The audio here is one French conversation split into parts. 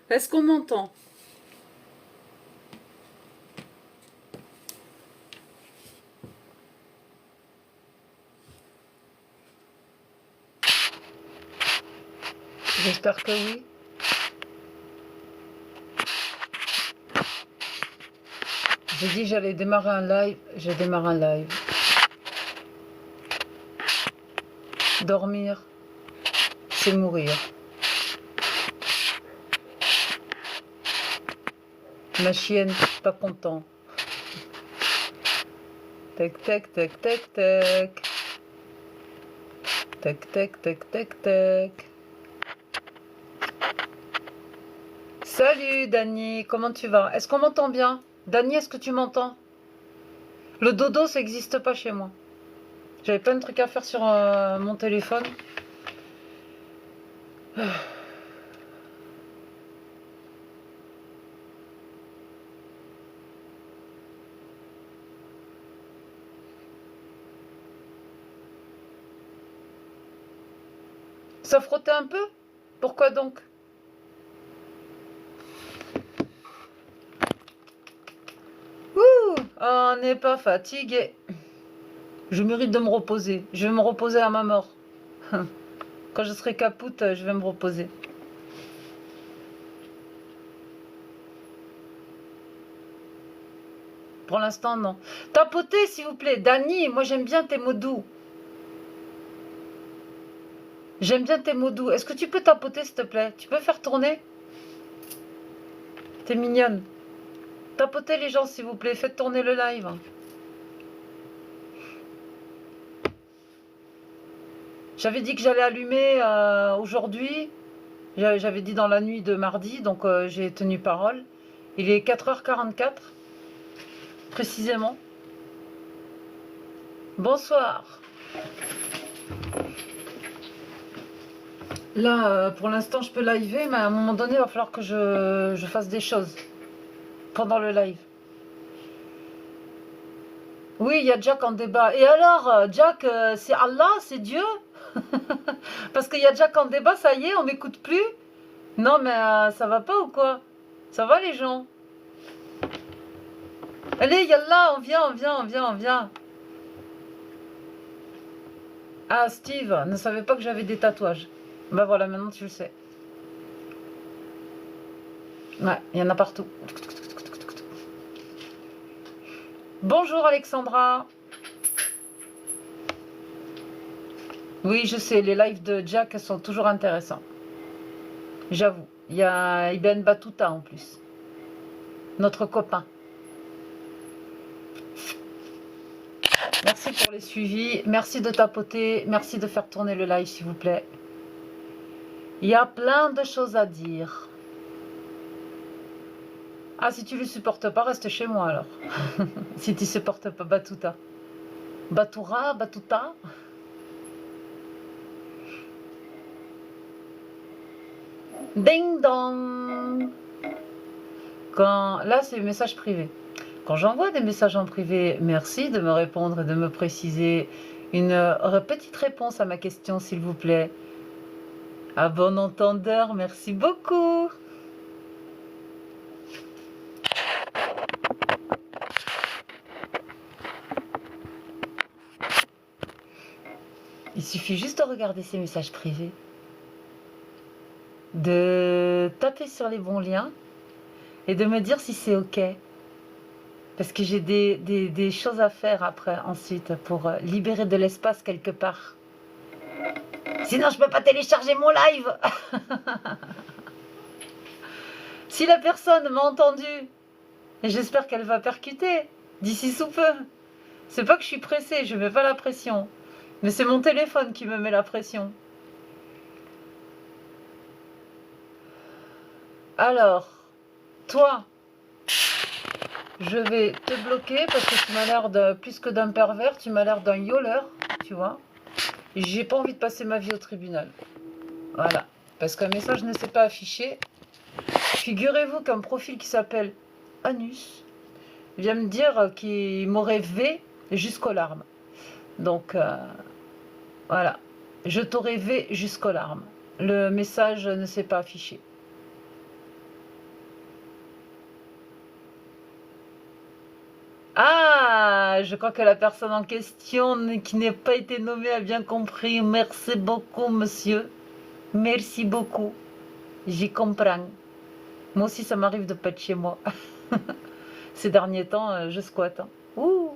Est-ce qu'on m'entend? J'espère que oui. J'ai dit que j'allais démarrer un live, j'ai démarré un live. Dormir, c'est mourir. Ma chienne, pas content. Tac, tac, tac, tac, tac. Tac, tac, tac, tac, tac. Salut Dani, comment tu vas? Est-ce qu'on m'entend bien? Dani, est-ce que tu m'entends? Le dodo, ça n'existe pas chez moi. J'avais plein de trucs à faire sur mon téléphone. Ça frottait un peu? Pourquoi donc? Ouh, on n'est pas fatigué. Je mérite de me reposer. Je vais me reposer à ma mort. Quand je serai capoute, je vais me reposer. Pour l'instant, non. Tapotez, s'il vous plaît. Dani, moi j'aime bien tes mots doux. J'aime bien tes mots doux. Est-ce que tu peux tapoter, s'il te plaît? Tu peux faire tourner? T'es mignonne. Tapotez les gens, s'il vous plaît. Faites tourner le live. J'avais dit que j'allais allumer aujourd'hui. J'avais dit dans la nuit de mardi, donc j'ai tenu parole. Il est 4h44, précisément. Bonsoir. Là, pour l'instant, je peux liver, mais à un moment donné, il va falloir que je fasse des choses pendant le live. Oui, il y a Jack en débat. Et alors, Jack, c'est Allah, c'est Dieu? Parce qu'il y a Jack en débat, ça y est, on m'écoute plus? Non, mais ça va pas ou quoi? Ça va les gens? Allez, Yallah, on vient, on vient, on vient, on vient. Ah, Steve, ne savait pas que j'avais des tatouages. Bah voilà, maintenant tu le sais. Ouais, il y en a partout. Bonjour Alexandra. Oui, je sais, les lives de Jack sont toujours intéressants. J'avoue. Il y a Ibn Battuta en plus. Notre copain. Merci pour les suivis. Merci de tapoter. Merci de faire tourner le live, s'il vous plaît. Il y a plein de choses à dire. Ah, si tu ne le supportes pas, reste chez moi alors. Si tu ne supportes pas Battuta. Batoura, Batuta. Ding dong. Là, c'est message privé. Quand j'envoie des messages en privé, merci de me répondre et de me préciser une petite réponse à ma question, s'il vous plaît. À bon entendeur, merci beaucoup. Il suffit juste de regarder ces messages privés, de taper sur les bons liens et de me dire si c'est OK. Parce que j'ai des choses à faire après, ensuite, pour libérer de l'espace quelque part. Sinon, je peux pas télécharger mon live. Si la personne m'a entendu, et j'espère qu'elle va percuter d'ici sous peu. C'est pas que je suis pressée, je mets pas la pression. Mais c'est mon téléphone qui me met la pression. Alors, toi, je vais te bloquer parce que tu m'as l'air de plus que d'un pervers, tu m'as l'air d'un yoleur, tu vois. Et j'ai pas envie de passer ma vie au tribunal. Voilà. Parce qu'un message ne s'est pas affiché. Figurez-vous qu'un profil qui s'appelle Anus vient me dire qu'il m'aurait V jusqu'aux larmes. Donc, voilà. Je t'aurais V jusqu'aux larmes. Le message ne s'est pas affiché. Je crois que la personne en question qui n'a pas été nommée a bien compris. Merci beaucoup, monsieur. Merci beaucoup. J'y comprends. Moi aussi, ça m'arrive de pas être chez moi. Ces derniers temps, je squatte, hein. Ouh.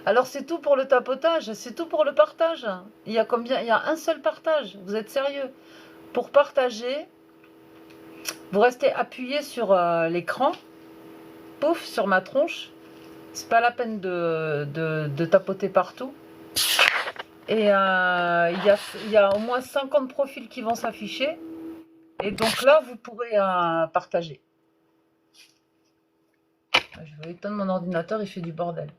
Alors c'est tout pour le tapotage, c'est tout pour le partage. Il y a combien? Il y a un seul partage. Vous êtes sérieux? Pour partager, vous restez appuyé sur l'écran, pouf, sur ma tronche. C'est pas la peine de tapoter partout. Et il y a au moins 50 profils qui vont s'afficher. Et donc là, vous pourrez partager. Je vais éteindre mon ordinateur, il fait du bordel.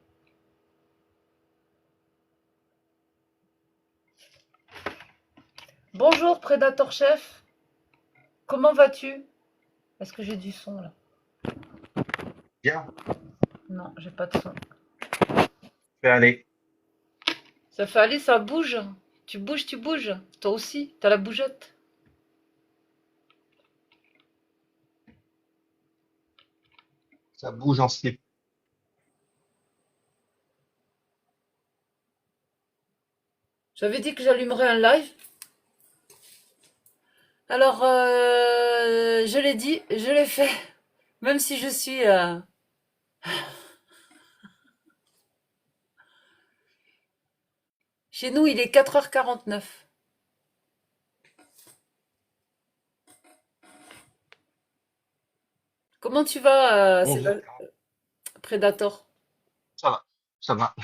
Bonjour Predator Chef, comment vas-tu? Est-ce que j'ai du son là? Bien, Non, j'ai pas de son. fais aller. Ça fait aller, ça bouge. Tu bouges, tu bouges. Toi aussi, t'as la bougette. Ça bouge en slip. J'avais dit que j'allumerais un live. Alors, je l'ai dit, je l'ai fait. Même si je suis... Chez nous, il est 4h49. Comment tu vas, 11h40. Predator? Ça va, ça va.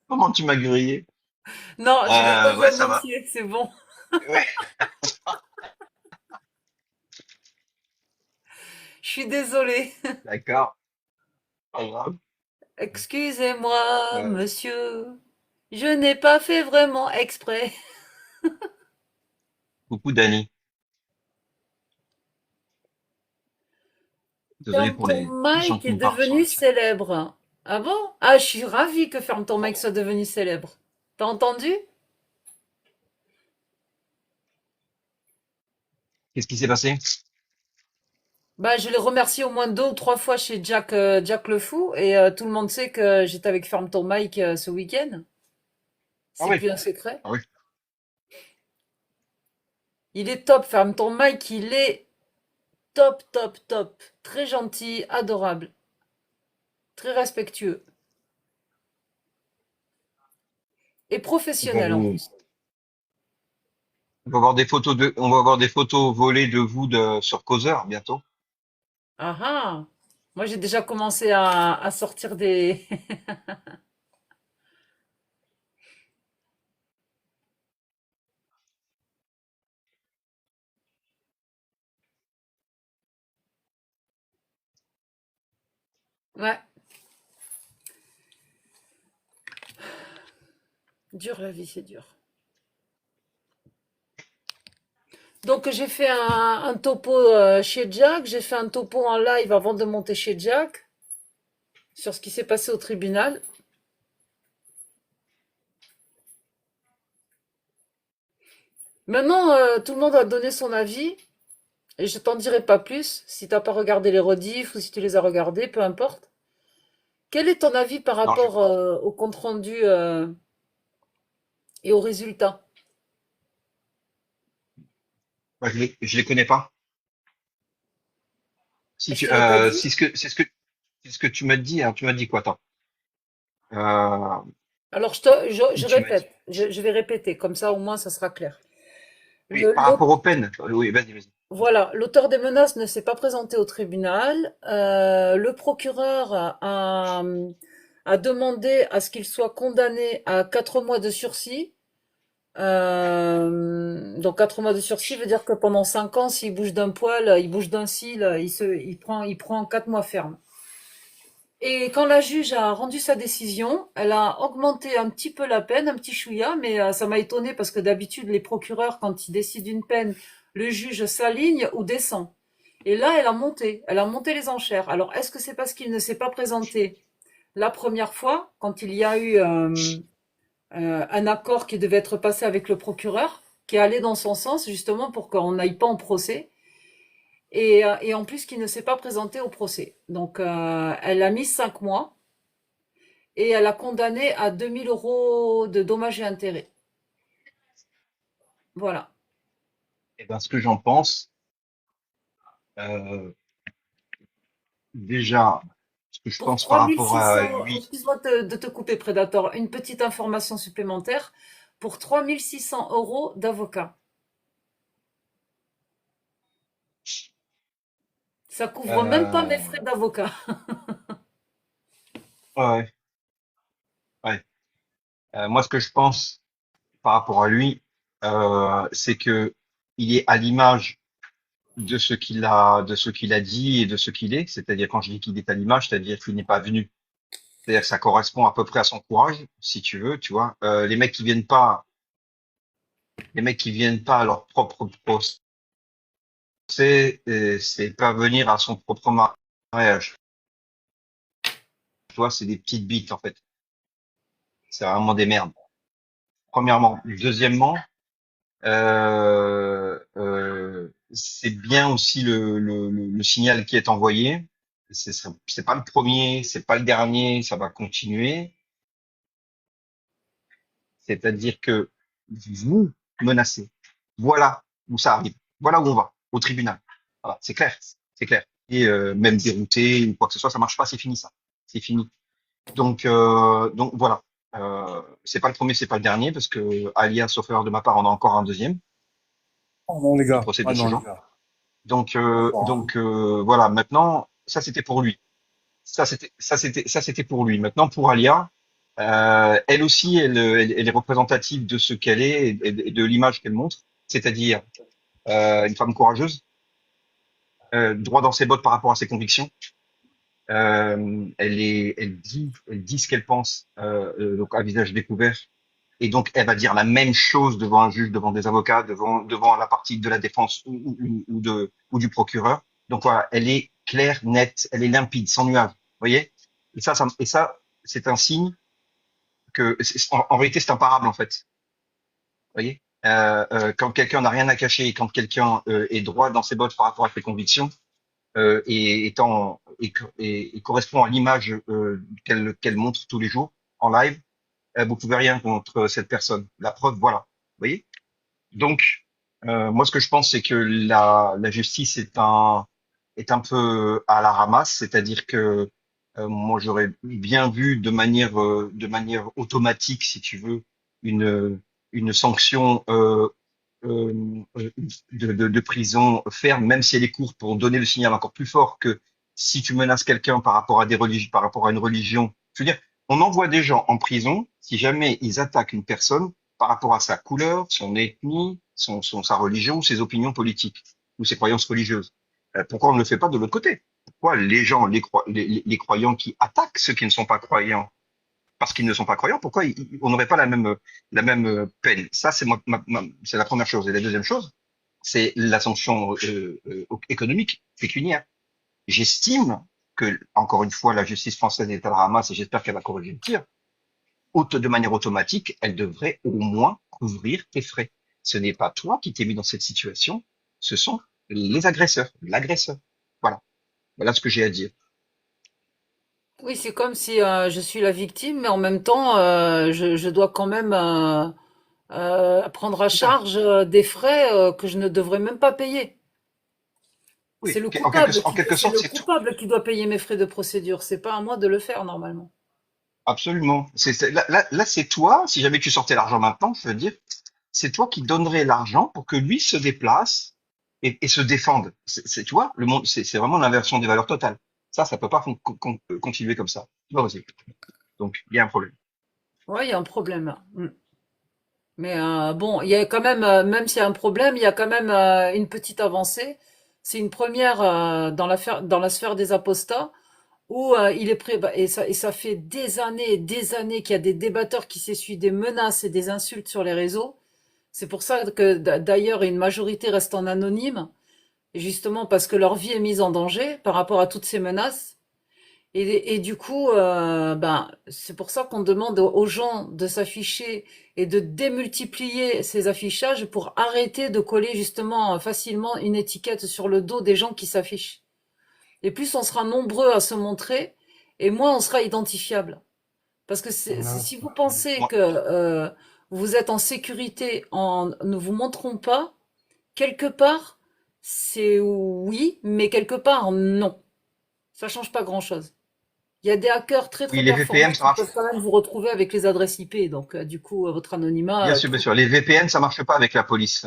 Comment tu m'as grillé? Non, je vais pas Ouais, jouer ça en va. entier, c'est bon. Ouais, Je suis désolée. d'accord, pas grave. Excusez-moi, Euh, monsieur. Je n'ai pas fait vraiment exprès. Coucou Dani. Désolé Ferme pour ton les gens mic qui est me parlent sur devenu le chat. célèbre. Ah bon? Ah, je suis ravie que Ferme ton mic soit devenu célèbre. T'as entendu? Qu'est-ce qui s'est passé? Bah, je l'ai remercié au moins 2 ou 3 fois chez Jack le Fou et tout le monde sait que j'étais avec Ferme ton mic ce week-end. Ah C'est oui, plus un secret. ah oui. Il est top, Ferme ton mic, il est top, top, top. Très gentil, adorable, très respectueux et Bon, professionnel en plus. on va avoir des photos volées de vous sur Causeur bientôt. Ah ah! Moi, j'ai déjà commencé à sortir des... Ouais, dur la vie, c'est dur. Donc, j'ai fait un topo chez Jack, j'ai fait un topo en live avant de monter chez Jack sur ce qui s'est passé au tribunal. Maintenant, tout le monde a donné son avis et je t'en dirai pas plus si t'as pas regardé les rediffs ou si tu les as regardés, peu importe. Quel est ton avis par Non, j'ai rapport pas. au compte-rendu et aux résultats? Moi, je les connais pas. Si Est-ce tu, qu'elle t'a dit? c'est ce que tu m'as dit. Hein. Tu m'as dit quoi? Attends. Euh, Alors, je tu m'as dit. répète, je vais répéter, comme ça au moins ça sera clair. Oui, Le, par rapport aux peines. Oui, vas-y, vas-y. voilà, l'auteur des menaces ne s'est pas présenté au tribunal. Le procureur a demandé à ce qu'il soit condamné à 4 mois de sursis. Donc 4 mois de sursis veut dire que pendant 5 ans, s'il bouge d'un poil, il bouge d'un cil, il prend 4 mois ferme. Et quand la juge a rendu sa décision, elle a augmenté un petit peu la peine, un petit chouïa, mais ça m'a étonné parce que d'habitude, les procureurs, quand ils décident une peine, le juge s'aligne ou descend. Et là, elle a monté les enchères. Alors, est-ce que c'est parce qu'il ne s'est pas présenté la première fois, quand il y a eu un accord qui devait être passé avec le procureur, qui est allé dans son sens, justement, pour qu'on n'aille pas en procès. Et en plus, qui ne s'est pas présenté au procès. Donc, elle a mis 5 mois et elle a condamné à 2 000 € de dommages et intérêts. Voilà. Et ben, ce que j'en pense, euh, déjà, ce que je Pour pense par rapport à 3 600, lui, excuse-moi de te couper, Predator, une petite information supplémentaire. Pour 3 600 € d'avocat. Ça couvre même pas mes frais euh, d'avocat. ouais, ouais. Moi, ce que je pense par rapport à lui, c'est que il est à l'image de ce qu'il a dit et de ce qu'il est. C'est-à-dire, quand je dis qu'il est à l'image, c'est-à-dire qu'il n'est pas venu. C'est-à-dire que ça correspond à peu près à son courage, si tu veux, tu vois. Les mecs qui viennent pas à leur propre procès, c'est pas venir à son propre mariage. Tu vois, c'est des petites bites, en fait. C'est vraiment des merdes. Premièrement. Deuxièmement, c'est bien aussi le signal qui est envoyé. C'est pas le premier, c'est pas le dernier, ça va continuer. C'est-à-dire que vous menacez. Voilà où ça arrive. Voilà où on va, au tribunal. Voilà, c'est clair, c'est clair. Et même dérouté ou quoi que ce soit, ça marche pas, c'est fini ça. C'est fini. Donc voilà. C'est pas le premier, c'est pas le dernier, parce que Alia, sauf erreur de ma part, on a encore un deuxième, Oh non, les un gars. procès Ah de ce non, les genre. gars. Donc, Pas euh, fort, hein. donc voilà. Maintenant, ça c'était pour lui. Ça c'était pour lui. Maintenant pour Alia, elle aussi, elle est représentative de ce qu'elle est et de l'image qu'elle montre, c'est-à-dire une femme courageuse, droit dans ses bottes par rapport à ses convictions. Elle dit ce qu'elle pense, donc à visage découvert. Et donc, elle va dire la même chose devant un juge, devant des avocats, devant la partie de la défense ou du procureur. Donc voilà, elle est claire, nette, elle est limpide, sans nuage. Vous voyez? Et ça, c'est un signe que, en réalité, c'est imparable, en fait. Vous voyez? Quand quelqu'un n'a rien à cacher et quand quelqu'un est droit dans ses bottes par rapport à ses convictions, et correspond à l'image qu'elle montre tous les jours en live, vous pouvez rien contre cette personne. La preuve, voilà. Vous voyez? Donc, moi, ce que je pense, c'est que la justice est un peu à la ramasse, c'est-à-dire que moi, j'aurais bien vu de manière automatique, si tu veux, une sanction de prison ferme, même si elle est courte, pour donner le signal encore plus fort que si tu menaces quelqu'un par rapport à par rapport à une religion. Je veux dire, on envoie des gens en prison si jamais ils attaquent une personne par rapport à sa couleur, son ethnie, sa religion, ses opinions politiques ou ses croyances religieuses. Pourquoi on ne le fait pas de l'autre côté? Pourquoi les gens, les croyants qui attaquent ceux qui ne sont pas croyants parce qu'ils ne sont pas croyants, pourquoi on n'aurait pas la même peine? Ça, c'est la première chose. Et la deuxième chose, c'est la sanction économique, pécuniaire. J'estime que, encore une fois, la justice française est à la ramasse et j'espère qu'elle va corriger le tir. De manière automatique, elle devrait au moins couvrir tes frais. Ce n'est pas toi qui t'es mis dans cette situation, ce sont les agresseurs, l'agresseur. Voilà. Voilà ce que j'ai à dire. Oui, c'est comme si je suis la victime, mais en même temps, je dois quand même prendre à C'est ça. charge des frais que je ne devrais même pas payer. Oui, en quelque C'est sorte, le c'est tout. coupable qui doit payer mes frais de procédure. C'est pas à moi de le faire normalement. Absolument. Là, c'est toi, si jamais tu sortais l'argent maintenant, je veux dire, c'est toi qui donnerais l'argent pour que lui se déplace et se défende. Tu vois, le monde, c'est vraiment l'inversion des valeurs totales. Ça peut pas continuer comme ça. C'est pas possible. Donc, il y a un problème. Ouais, il y a un problème là. Mm. Mais bon, il y a quand même, même s'il y a un problème, il y a quand même une petite avancée. C'est une première dans la sphère des apostats où il est prêt, et ça fait des années et des années qu'il y a des débatteurs qui s'essuient des menaces et des insultes sur les réseaux. C'est pour ça que d'ailleurs une majorité reste en anonyme, justement parce que leur vie est mise en danger par rapport à toutes ces menaces. Et du coup, ben, c'est pour ça qu'on demande aux gens de s'afficher et de démultiplier ces affichages pour arrêter de coller justement facilement une étiquette sur le dos des gens qui s'affichent. Et plus on sera nombreux à se montrer, et moins on sera identifiable. Parce que Ouais. si vous pensez Moi, que vous êtes en sécurité en ne vous montrant pas, quelque part, c'est oui, mais quelque part, non. Ça change pas grand-chose. Il y a des hackers très oui, très les performants VPN, ça qui marche. peuvent quand même vous retrouver avec les adresses IP. Donc, du coup, votre anonymat, Bien sûr. Les VPN, ça marche pas avec la police.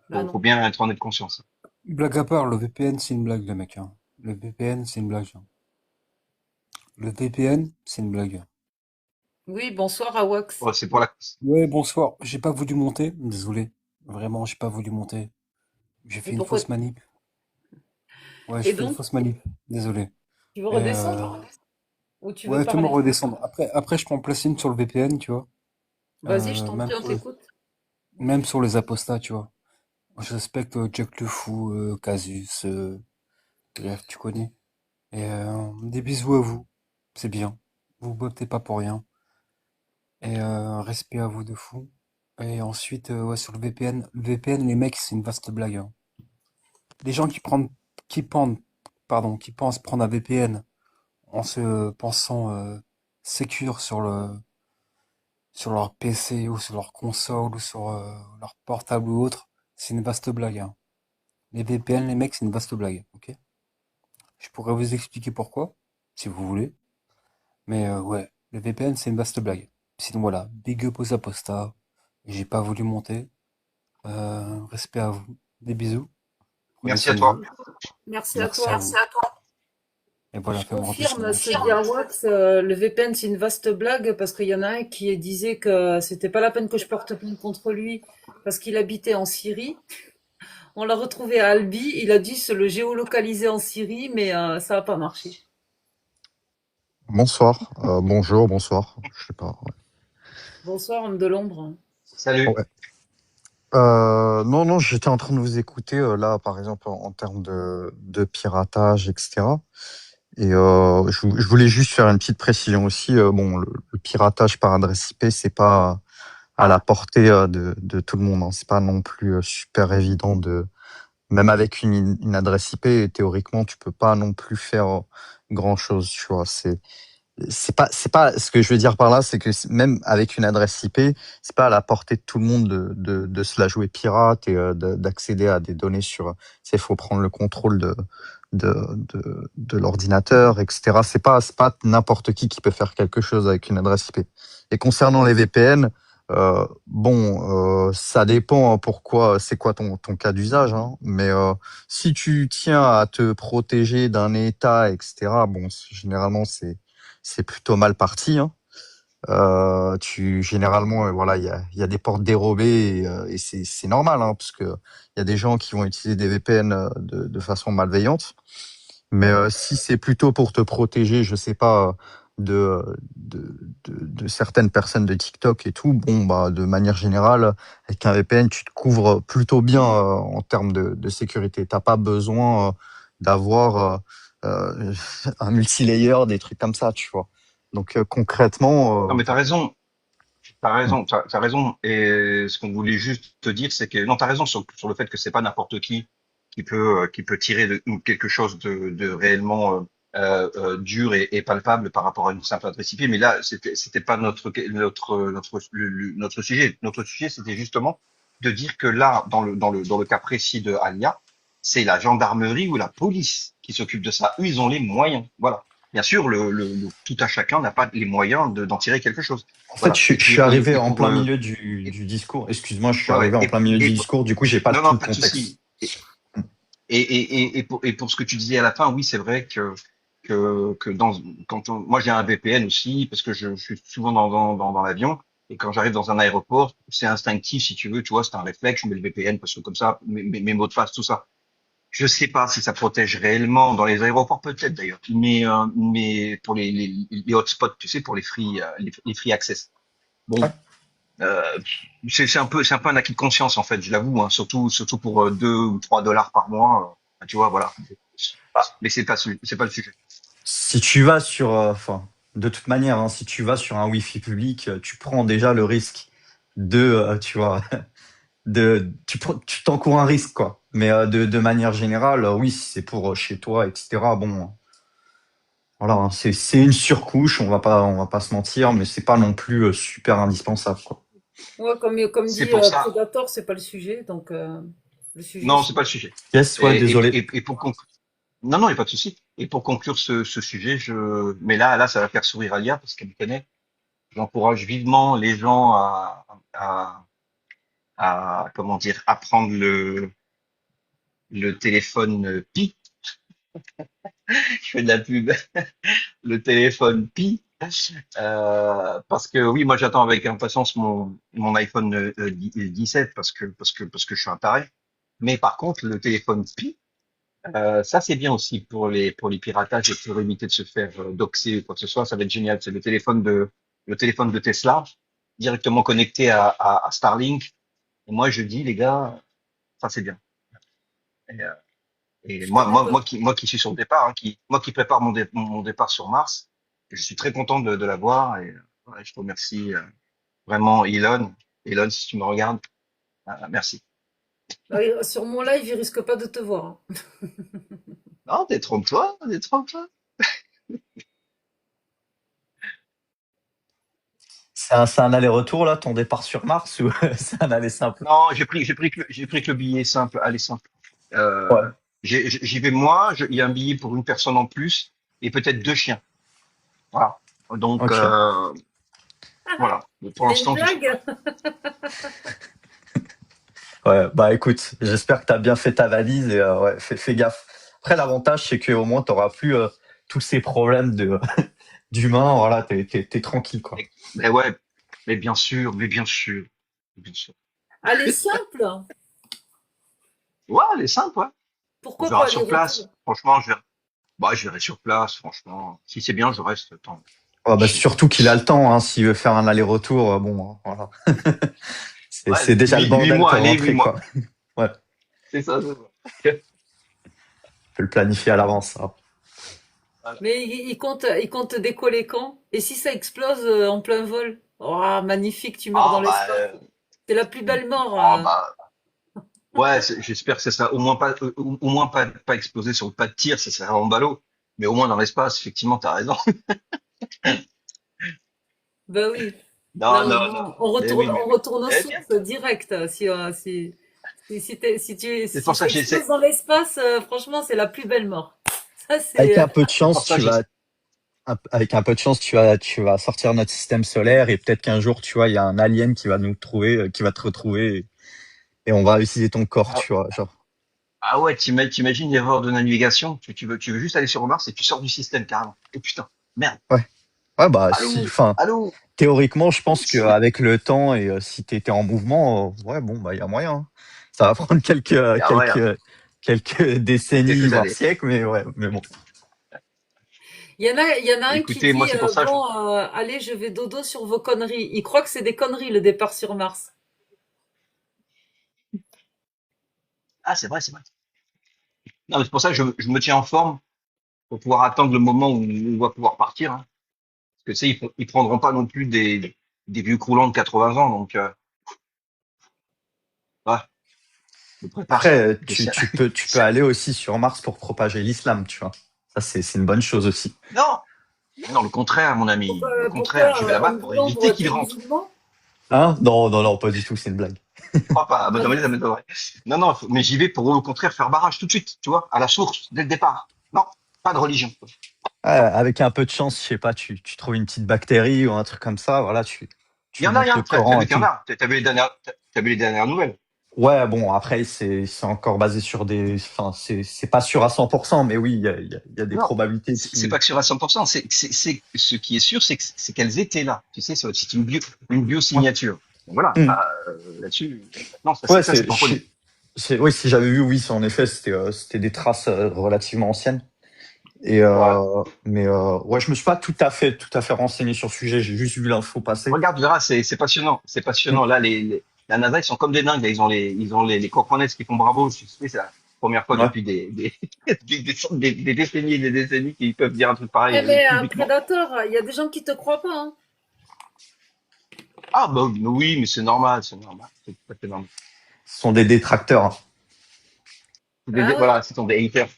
bah Faut non. bien être en être conscience. Blague à part, le VPN, c'est une blague, les mecs, hein. Le VPN, c'est une blague, hein. Le VPN, c'est une blague. Oui, bonsoir Awax. Oh, c'est pour la. Ouais, bonsoir. J'ai pas voulu monter. Désolé. Vraiment, j'ai pas voulu monter. J'ai Et fait une pourquoi? fausse manip. Ouais, j'ai Et fait une donc, fausse manip. Désolé. tu veux Et redescendre ou tu veux ouais, fais-moi parler? redescendre. Après, je peux en placer une sur le VPN, tu vois. Vas-y, je t'en Même prie, on sur les, t'écoute. même sur les apostats, tu vois. Je respecte Jack le Fou, Casus, bref, tu connais. Et des bisous à vous. C'est bien. Vous votez pas pour rien. Et respect à vous de fou. Et ensuite, ouais, sur le VPN, les mecs, c'est une vaste blague, hein. Les gens qui pendent, qui pensent prendre un VPN en se pensant sécure sur leur PC ou sur leur console ou sur leur portable ou autre, c'est une vaste blague, hein. Les VPN, les mecs, c'est une vaste blague, ok? Je pourrais vous expliquer pourquoi, si vous voulez. Mais ouais, le VPN, c'est une vaste blague. Sinon voilà, big up aux apostats. J'ai pas voulu monter. Respect à vous. Des bisous. Prenez Merci à soin de toi. vous. Merci à Merci à toi. vous. Et Je voilà, fais-moi confirme redescendre. ce dit Awax, le VPN c'est une vaste blague parce qu'il y en a un qui disait que c'était pas la peine que je porte plainte contre lui parce qu'il habitait en Syrie. On l'a retrouvé à Albi, il a dû se le géolocaliser en Syrie, mais ça n'a pas marché. Bonsoir, bonjour, bonsoir, je sais pas. Ouais. Bonsoir, homme de l'ombre. Salut. Ouais. Non, non, j'étais en train de vous écouter là, par exemple, en termes de piratage, etc. Et je voulais juste faire une petite précision aussi. Bon, le piratage par adresse IP, c'est pas à la portée de tout le monde, hein. C'est pas non plus super évident de, même avec une adresse IP, théoriquement, tu peux pas non plus faire grand-chose, tu vois. C'est pas ce que je veux dire par là, c'est que même avec une adresse IP, c'est pas à la portée de tout le monde de se la jouer pirate et d'accéder à des données sur. Il faut prendre le contrôle de l'ordinateur, etc. C'est pas n'importe qui peut faire quelque chose avec une adresse IP. Et concernant les VPN, bon, ça dépend, hein, pourquoi, c'est quoi ton cas d'usage, hein, mais si tu tiens à te protéger d'un État, etc. Bon, généralement c'est plutôt mal parti, hein. Généralement, voilà, il y a des portes dérobées et c'est normal, hein, parce que il y a des gens qui vont utiliser des VPN de façon malveillante. Mais si c'est plutôt pour te protéger, je sais pas, de certaines personnes de TikTok et tout, bon, bah, de manière générale, avec un VPN, tu te couvres plutôt bien en termes de sécurité. T'as pas besoin d'avoir un multilayer, des trucs comme ça, tu vois. Donc Non, concrètement, mais t'as raison. T'as hmm. raison. T'as raison. Et ce qu'on voulait juste te dire, c'est que non, t'as raison sur le fait que c'est pas n'importe qui peut tirer ou quelque chose de réellement dur et palpable par rapport à une simple adresse IP. Mais là, c'était pas notre sujet. Notre sujet, c'était justement de dire que là, dans le cas précis de Alia, c'est la gendarmerie ou la police qui s'occupe de ça. Eux, ils ont les moyens. Voilà. Bien sûr, tout à chacun n'a pas les moyens d'en tirer quelque chose. En fait, Voilà. je suis arrivé Et en pour plein le, milieu du, et- du discours. Excuse-moi, je suis ouais, ouais, arrivé en plein milieu du discours. Du coup, j'ai pas non, tout non, le pas de contexte. souci. Et pour ce que tu disais à la fin, oui, c'est vrai que moi j'ai un VPN aussi parce que je suis souvent dans l'avion et quand j'arrive dans un aéroport, c'est instinctif si tu veux, tu vois, c'est un réflexe, je mets le VPN parce que comme ça, mes mots de passe, tout ça. Je sais pas si ça protège réellement dans les aéroports, peut-être d'ailleurs, mais pour les hotspots, tu sais, pour les free access. Ouais. Bon, euh, c'est un peu un acquis de conscience en fait, je l'avoue, hein, surtout pour 2 ou 3 dollars par mois, tu vois, voilà. Bah, Mais c'est pas le sujet. si tu vas sur, enfin, de toute manière, hein, si tu vas sur un Wi-Fi public, tu prends déjà le risque de, tu vois, tu t'encours un risque, quoi. Mais de manière générale, oui, si c'est pour chez toi, etc. Bon, voilà, hein, c'est une surcouche, on va pas se mentir, mais c'est pas non plus super indispensable, quoi. Ouais, comme C'est dit pour ça. Predator, c'est pas le sujet, donc le sujet Non, c'est. c'est pas le sujet. Yes, ouais, désolé. Et pour conclure, non, non, il n'y a pas de souci. Et pour conclure ce sujet, mais là, ça va faire sourire Alia parce qu'elle me connaît. J'encourage vivement les gens à, comment dire, à prendre le téléphone Pi. Je fais de la pub. Le téléphone Pi. Parce que oui, moi j'attends avec impatience mon iPhone 17 parce que je suis un taré. Mais par contre, le téléphone Pi, ça c'est bien aussi pour les piratages et pour éviter de se faire doxer ou quoi que ce soit. Ça va être génial. C'est le téléphone de Tesla directement connecté à Starlink. Et moi je dis les gars, ça c'est bien. Et, euh, et Je moi, connais moi, pas. moi qui suis sur le départ, hein, moi qui prépare mon départ sur Mars, je suis très content de l'avoir et ouais, je te remercie vraiment Elon. Elon, si tu me regardes, merci. Sur mon live, il risque pas de te voir, hein. Non, détrompe-toi, détrompe-toi. C'est un aller-retour, là, ton départ sur Mars, ou c'est un aller simple? Non, j'ai pris que le billet simple, allez simple. Ouais. J'y vais moi, il y a un billet pour une personne en plus et peut-être deux chiens. Voilà. Donc Ok. voilà. Pour C'est une l'instant, tout ça. blague? Ouais, bah écoute, j'espère que tu as bien fait ta valise et ouais, fais gaffe. Après, l'avantage, c'est qu'au moins, tu n'auras plus tous ces problèmes d'humains. Voilà, t'es tranquille, quoi. Mais ouais, mais bien sûr, mais bien sûr, bien sûr. Allez, simple. Ouais, elle est simple, ouais. On Pourquoi pas verra sur place. aller-retour? Franchement, je verrai sur place, franchement. Si c'est bien, je reste. Tant Ouais, bah, chier. surtout qu'il a le temps, hein, s'il veut faire un aller-retour, bon, voilà. C'est Ouais, déjà le huit bordel mois pour aller, huit rentrer, mois. quoi. Ouais, C'est ça, c'est ça. faut le planifier à l'avance, ça. Voilà. Mais il compte décoller quand? Et si ça explose en plein vol? Oh, magnifique, tu meurs dans Ah bah, l'espace. C'est la plus belle mort. ah bah, ouais, j'espère que ça sera au moins pas explosé sur le pas de tir, ça sera en ballot. Mais au moins dans l'espace, effectivement, t'as raison. Bah oui. Non, Là, non, non. on Mais retourne, oui, mais on oui. retourne aux Eh bien, sources direct. c'est Si pour ça ça que explose j'essaie. dans l'espace, franchement, c'est la plus belle mort. Ça, Avec c'est. un peu de C'est pour chance, ça que j'essaie. avec un peu de chance, tu vas sortir notre système solaire et peut-être qu'un jour, tu vois, il y a un alien qui va nous trouver, qui va te retrouver et on va utiliser ton corps, Ah, tu vois, genre. ah ouais, t'imagines l'erreur de navigation? Tu veux juste aller sur Mars et tu sors du système carrément. Oh putain, merde. Ouais. Ouais, bah, si, Allô? enfin, Allô? théoriquement, je pense qu'avec le temps et si tu étais en mouvement, ouais, bon, bah, il y a moyen, hein. Ça va prendre Il y a moyen. quelques décennies, Quelques voire années. siècles, mais ouais, mais bon. Il y en a un qui Écoutez, moi, dit, c'est pour ça, bon, allez, je vais dodo sur vos conneries. Il croit que c'est des conneries, le départ sur Mars. ah, c'est vrai, c'est vrai. Non, mais c'est pour ça que je me tiens en forme pour pouvoir attendre le moment où on va pouvoir partir, hein. Parce que, tu sais, ils prendront pas non plus des vieux croulants de 80 ans. Donc, ouais, je me prépare. Après, Je sais. tu peux aller aussi sur Mars pour propager l'islam, tu vois. Ça, c'est une bonne chose aussi. Non, mais non, le contraire, mon ami. Le contraire. Je vais Pourquoi là-bas homme pour blanc pour éviter être qu'ils rentrent. musulman? Hein? Non, non, non, pas du tout, c'est une blague. Je crois pas. Ah, bah, Pas non, du mais ça tout. m'étonnerait. Non, non, mais j'y vais pour au contraire faire barrage tout de suite, tu vois, à la source, dès le départ. Non, pas de religion. Ouais, avec un peu de chance, je sais pas, tu trouves une petite bactérie ou un truc comme ça, voilà, Il y tu en a, montes le t'as Coran vu et qu'il y en tout. a. T'as vu les dernières nouvelles. Ouais, bon, après, c'est encore basé sur enfin, c'est pas sûr à 100%, mais oui, il y a des Non, probabilités c'est pas qui, que sur à 100%. Ce qui est sûr, c'est qu'elles étaient là. Tu sais, c'est une ouais. biosignature. Donc voilà, Hmm. là-dessus. Non, Ouais, ça, c'est pas relié. oui, si j'avais vu, oui, en effet, c'était des traces relativement anciennes. Et, Voilà. mais, ouais, je me suis pas tout à fait renseigné sur le sujet, j'ai juste vu l'info passer. Regarde, tu verras, c'est passionnant. C'est Hmm. passionnant. Là, la NASA, ils sont comme des dingues. Là, ils ont les coconuts qui font bravo. Tu sais, ça. Première fois Ouais. depuis des décennies et des décennies qu'ils peuvent dire un truc pareil Eh, mais publiquement. Predator, il y a des gens qui te croient pas, hein. Ah bah oui, mais c'est normal, c'est normal. C'est tout à fait normal. Ce sont des détracteurs, hein. Ah ouais. Voilà, ce sont des haters.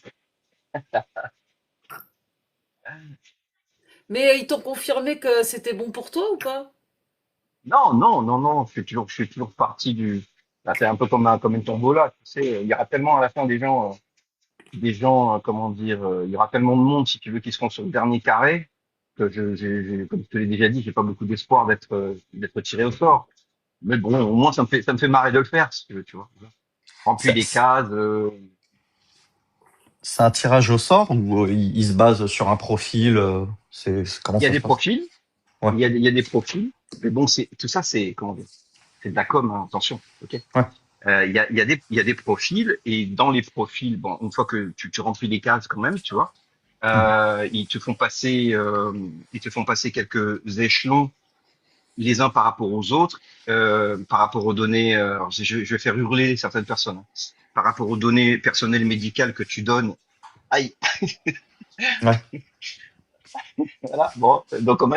Mais ils t'ont confirmé que c'était bon pour toi ou pas? Non, non, non, non, je fais toujours partie du. Là, c'est un peu comme une tombola, tu sais. Il y aura tellement à la fin comment dire, il y aura tellement de monde, si tu veux, qui seront sur le dernier carré, que comme je te l'ai déjà dit, j'ai pas beaucoup d'espoir d'être tiré au sort. Mais bon, au moins, ça me fait marrer de le faire, si tu veux, tu vois. Remplis les C'est cases, c'est un tirage au sort ou il se base sur un profil comment il y a ça des se passe? profils, Ouais, il y a des profils, mais bon, tout ça, c'est, comment dire, c'est de la com, hein, attention, ok? ouais. Il y a des profils, et dans les profils, bon, une fois que tu remplis les cases quand même, tu vois, Mhm. ils te font passer quelques échelons les uns par rapport aux autres, par rapport aux données. Alors, je vais faire hurler certaines personnes, hein. Par rapport aux données personnelles médicales que tu donnes. Aïe, Ouais. voilà. Bon, donc comment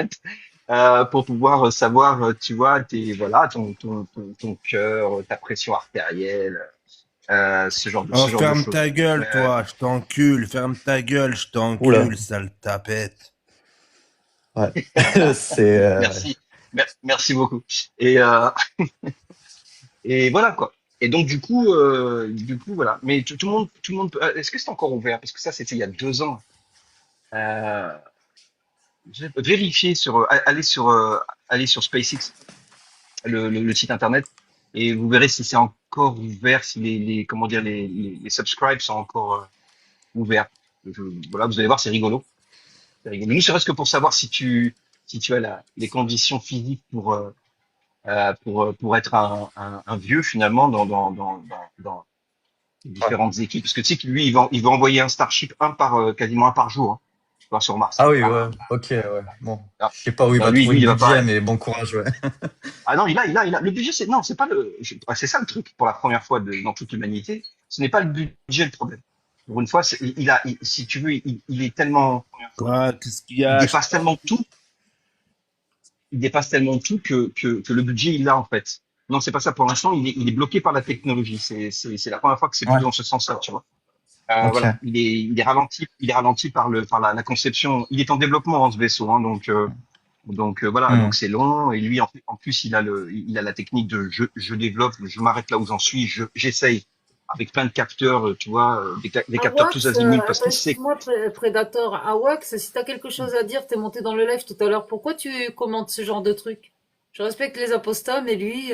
pour pouvoir savoir, tu vois, voilà, ton cœur, ta pression artérielle, Oh, ce genre de ferme choses. ta gueule, toi, je t'encule. Ferme ta gueule, je Oula. t'encule, sale tapette. Ouais. C'est ouais. Merci, merci beaucoup. Et et voilà quoi. Et donc du coup voilà. Mais tout le monde est-ce que c'est encore ouvert? Parce que ça c'était il y a 2 ans. Euh, Vérifier aller sur SpaceX, le site internet, et vous verrez si c'est encore ouvert, si comment dire, les subscribes sont encore ouverts. Voilà, vous allez voir, c'est rigolo. C'est rigolo. Ne serait-ce que pour savoir si tu as les conditions physiques pour être un vieux finalement dans Ouais. différentes équipes. Parce que tu sais que lui, il va envoyer un Starship quasiment un par jour, hein, tu vois, sur Mars. Ah oui, Ah, ouais. Ok, ouais. Bon, ah. je sais pas où il Non, va trouver lui, le il va budget, pas. mais bon courage, ouais. Ah non, il a. Le budget, non, c'est pas c'est ça le truc pour la première fois dans toute l'humanité. Ce n'est pas le budget le problème. Pour une fois, si tu veux, il est tellement, Quoi, qu'est-ce qu'il y il a? dépasse tellement tout, que le budget, il l'a en fait. Non, c'est pas ça pour l'instant. Il est bloqué par la technologie. C'est la première fois que c'est Ouais. plutôt dans ce sens-là, tu vois. Ok. Voilà, il est ralenti par la conception. Il est en développement, hein, ce vaisseau, hein, donc voilà, Hmm. donc c'est long, et lui en plus il a la technique de je développe, je m'arrête là où j'en suis, j'essaye avec plein de capteurs, tu vois, des capteurs tous Awax, azimuts parce attends, qu'il sait. excuse-moi, Predator. Awax, si t'as quelque chose à dire, t'es monté dans le live tout à l'heure. Pourquoi tu commentes ce genre de truc? Je respecte les apostats, mais lui,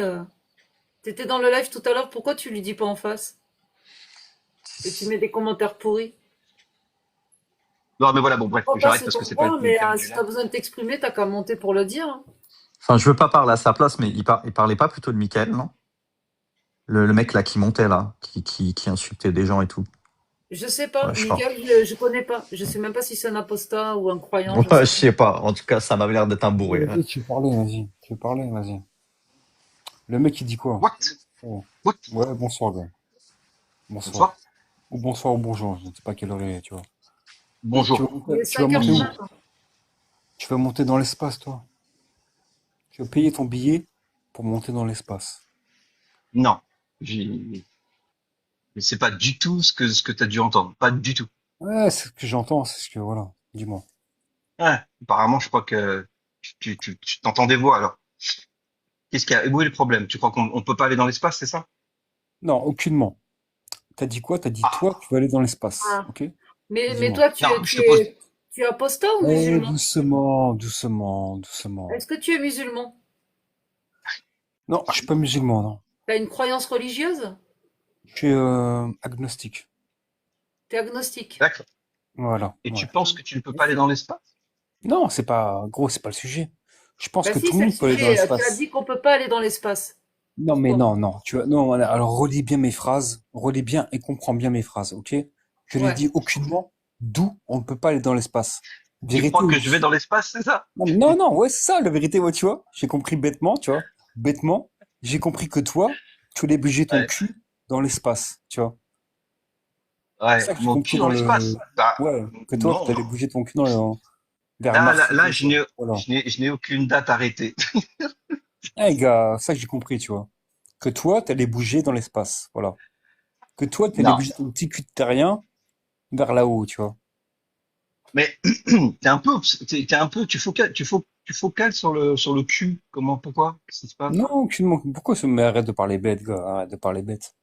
t'étais dans le live tout à l'heure, pourquoi tu lui dis pas en face? Et tu mets des commentaires pourris. Non mais voilà, bon bref, Je vois pas j'arrête c'est parce que ton c'est pas point, le mais thème du si live. t'as besoin de t'exprimer, t'as qu'à monter pour le dire, hein. Enfin, je veux pas parler à sa place, mais il parlait pas plutôt de Michael, non? Le mec là qui montait là, qui insultait des gens et tout. Je sais pas, Ouais, je sais pas. Michael, je connais pas. Je sais même pas si c'est un apostat ou un croyant, je Ouais, sais je pas. sais pas. En tout cas, ça m'avait l'air d'être un bourré. Ouais. Vas-y, tu veux parler, vas-y. Tu veux parler, vas-y. Le mec, il dit quoi? What? Oh. What? Ouais, bonsoir, gars. Bonsoir. Bonsoir. Ou bonsoir ou bonjour, je ne sais pas quelle heure il est, tu vois. Tu Bonjour. vas Il est monter, tu vas 5 heures monter du où? Oui. matin. Tu vas monter dans l'espace, toi. Tu vas payer ton billet pour monter dans l'espace. Non. J'ai c'est pas du tout ce que tu as dû entendre, pas du tout. Ouais, c'est ce que j'entends, c'est ce que, voilà. Dis-moi. Ouais. Apparemment, je crois que tu t'entends des voix alors. Qu'est-ce qu'il y a? Où est le problème? Tu crois qu'on peut pas aller dans l'espace, c'est ça? Non, aucunement. T'as dit quoi? T'as dit, toi, Ah. tu vas aller dans l'espace. Ah. Ok? Mais Dis-moi. toi, Non, je te pose. tu es apostat ou Eh, musulman? doucement, doucement, doucement. Est-ce que tu es musulman? Non, je suis pas musulman, non. T'as une croyance religieuse? Je suis agnostique. T'es agnostique. D'accord. Voilà, Et tu ouais. penses que tu ne peux pas aller dans l'espace? Non, c'est pas, gros, c'est pas le sujet. Je pense Bah que si, tout le c'est le monde peut aller dans sujet. Tu as l'espace. dit qu'on peut pas aller dans l'espace. Non, mais Pourquoi? non, non, tu vois, non, voilà, alors relis bien mes phrases, relis bien et comprends bien mes phrases, ok? Je l'ai Ouais. dit aucunement, d'où on ne peut pas aller dans l'espace. Tu Vérité, crois que oui. je vais dans l'espace, c'est ça? Non, non, non, ouais, c'est ça, la vérité, ouais, tu vois. J'ai compris bêtement, tu vois. Bêtement, j'ai compris que toi, tu voulais bouger ton Ouais. cul dans l'espace, tu vois. C'est Ouais, ça que j'ai mon compris cul dans dans le... l'espace. Bah, Ouais, que toi, non, t'allais non. bouger ton cul vers Là, Mars là, et là, tout, quoi. Voilà. je n'ai aucune date arrêtée. Eh, gars, ça que j'ai compris, tu vois. Que toi, t'allais bouger dans l'espace, voilà. Que toi, t'allais Non. bouger ton petit cul de terrien vers là-haut, tu vois. Mais t'es un peu, tu focales sur le cul. Comment, pourquoi? Qu'est-ce qui se passe? Non, aucunement. Pourquoi ça mais arrête de parler bête, gars, arrête de parler bête.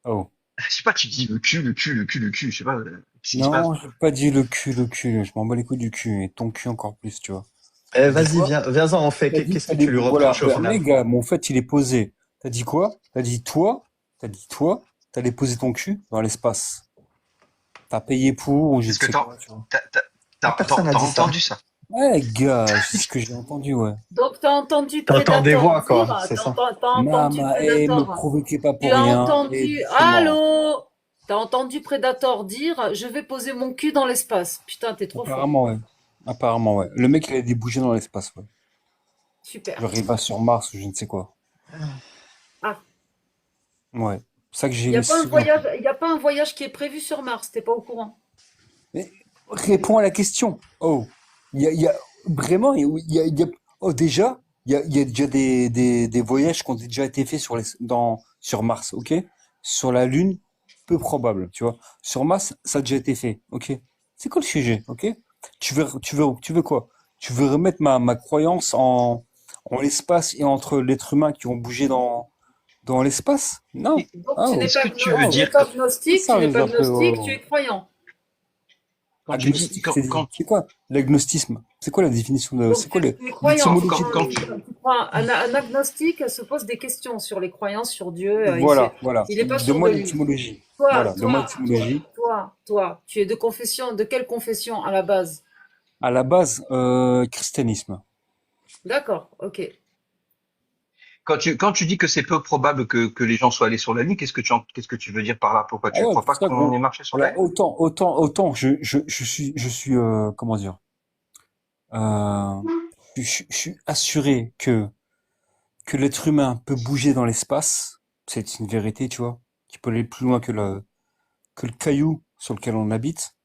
Oh. Je sais pas, tu dis le cul, le cul, le cul, le cul. Je sais pas, qu'est-ce qui se passe? Non, j'ai pas dit le cul, je m'en bats les couilles du cul, et ton cul encore plus, tu vois. T'as dit Vas-y, quoi? viens-en, en fait. T'as dit que Qu'est-ce que tu lui voilà, reproches au ben, final? mais gars, mon fait, il est posé. T'as dit quoi? T'as dit toi, t'allais poser ton cul dans l'espace. T'as payé pour, ou je ne Est-ce que sais quoi, tu vois. t'as, t'as, Personne n'a t'as dit ça. entendu ça? Ouais, gars, c'est ce que j'ai entendu, ouais. Donc, tu as entendu T'entends des Predator voix, dire, quoi, c'est ça. t'as entendu Mama, me Predator. provoquez pas Tu pour as rien, et entendu, doucement. allô? T'as entendu Predator dire, je vais poser mon cul dans l'espace. Putain, t'es trop fort. Apparemment, ouais. Apparemment, ouais. Le mec, il a des bougies dans l'espace, ouais. Super. Genre, il va sur Mars ou je ne sais quoi. Ah, Ouais. C'est ça que il j'ai n'y a le pas un souvenir. voyage, y a pas un voyage qui est prévu sur Mars, t'es pas au courant. Mais réponds à la question. Oh, il y a vraiment, oh, déjà, il y a déjà des voyages qui ont déjà été faits sur Mars, ok? Sur la Lune, peu probable, tu vois. Sur Mars, ça a déjà été fait, ok? C'est quoi le sujet, ok? Tu veux quoi? Tu veux remettre ma croyance en l'espace et entre l'être humain qui ont bougé dans l'espace? Non. Donc Oh, Est-ce que tu veux oh, dire ça tu n'es arrive pas un peu. gnostique, tu es croyant. quand tu dis, Agnostique, c'est quoi? L'agnostisme. C'est quoi la définition de, Donc c'est quoi tu es croyant. l'étymologie quand tu, Tu crois, un agnostique se pose des questions sur les croyances, sur Dieu. Voilà, voilà. Il n'est pas sûr Donne-moi de lui. l'étymologie. Toi, Voilà, donne-moi toi, toi, l'étymologie. tu es de confession, de quelle confession à la base? À la base, christianisme. D'accord, ok. quand tu dis que c'est peu probable que les gens soient allés sur la Lune, qu'est-ce que tu veux dire par là? Pourquoi Ah tu ouais, crois pour pas ça, qu'on ait gros. marché sur la Alors, Lune? autant, je suis, comment dire, euh, je suis assuré que l'être humain peut bouger dans l'espace. C'est une vérité, tu vois, qui peut aller plus loin que le caillou sur lequel on habite.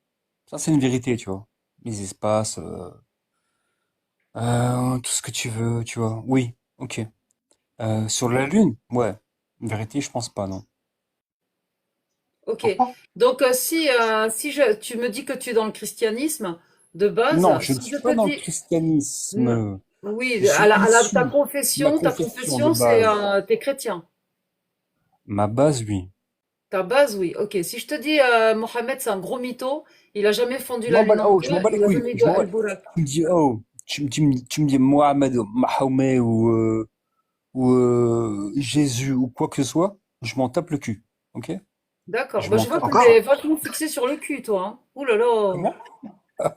Ça, c'est une vérité, tu vois. Les espaces, tout ce que tu veux, tu vois. Oui, ok. Sur la Lune, ouais. En vérité, je pense pas, non. Ok. Pourquoi? Donc, tu me dis que tu es dans le christianisme, de Non, base, je ne si je suis te pas dans le dis, christianisme. oui, Je suis ta issu de ma ta confession de confession, c'est, base. t'es chrétien. Ma base, oui. Ta base, oui. Ok. Si je te dis, Mohamed, c'est un gros mytho, il a jamais fondu Je la m'en bats, lune en oh, deux, je m'en bats les il a couilles. jamais eu Je de m'en bats. Al-Burak. Tu me dis, oh, tu me dis Mohamed, ou Mahomet ou Jésus ou quoi que ce soit, je m'en tape le cul. Ok? D'accord. Je Bah, m'en je vois tape que le cul. Encore? t'es vachement fixé sur le cul, toi, hein. Ouh là là. Comment?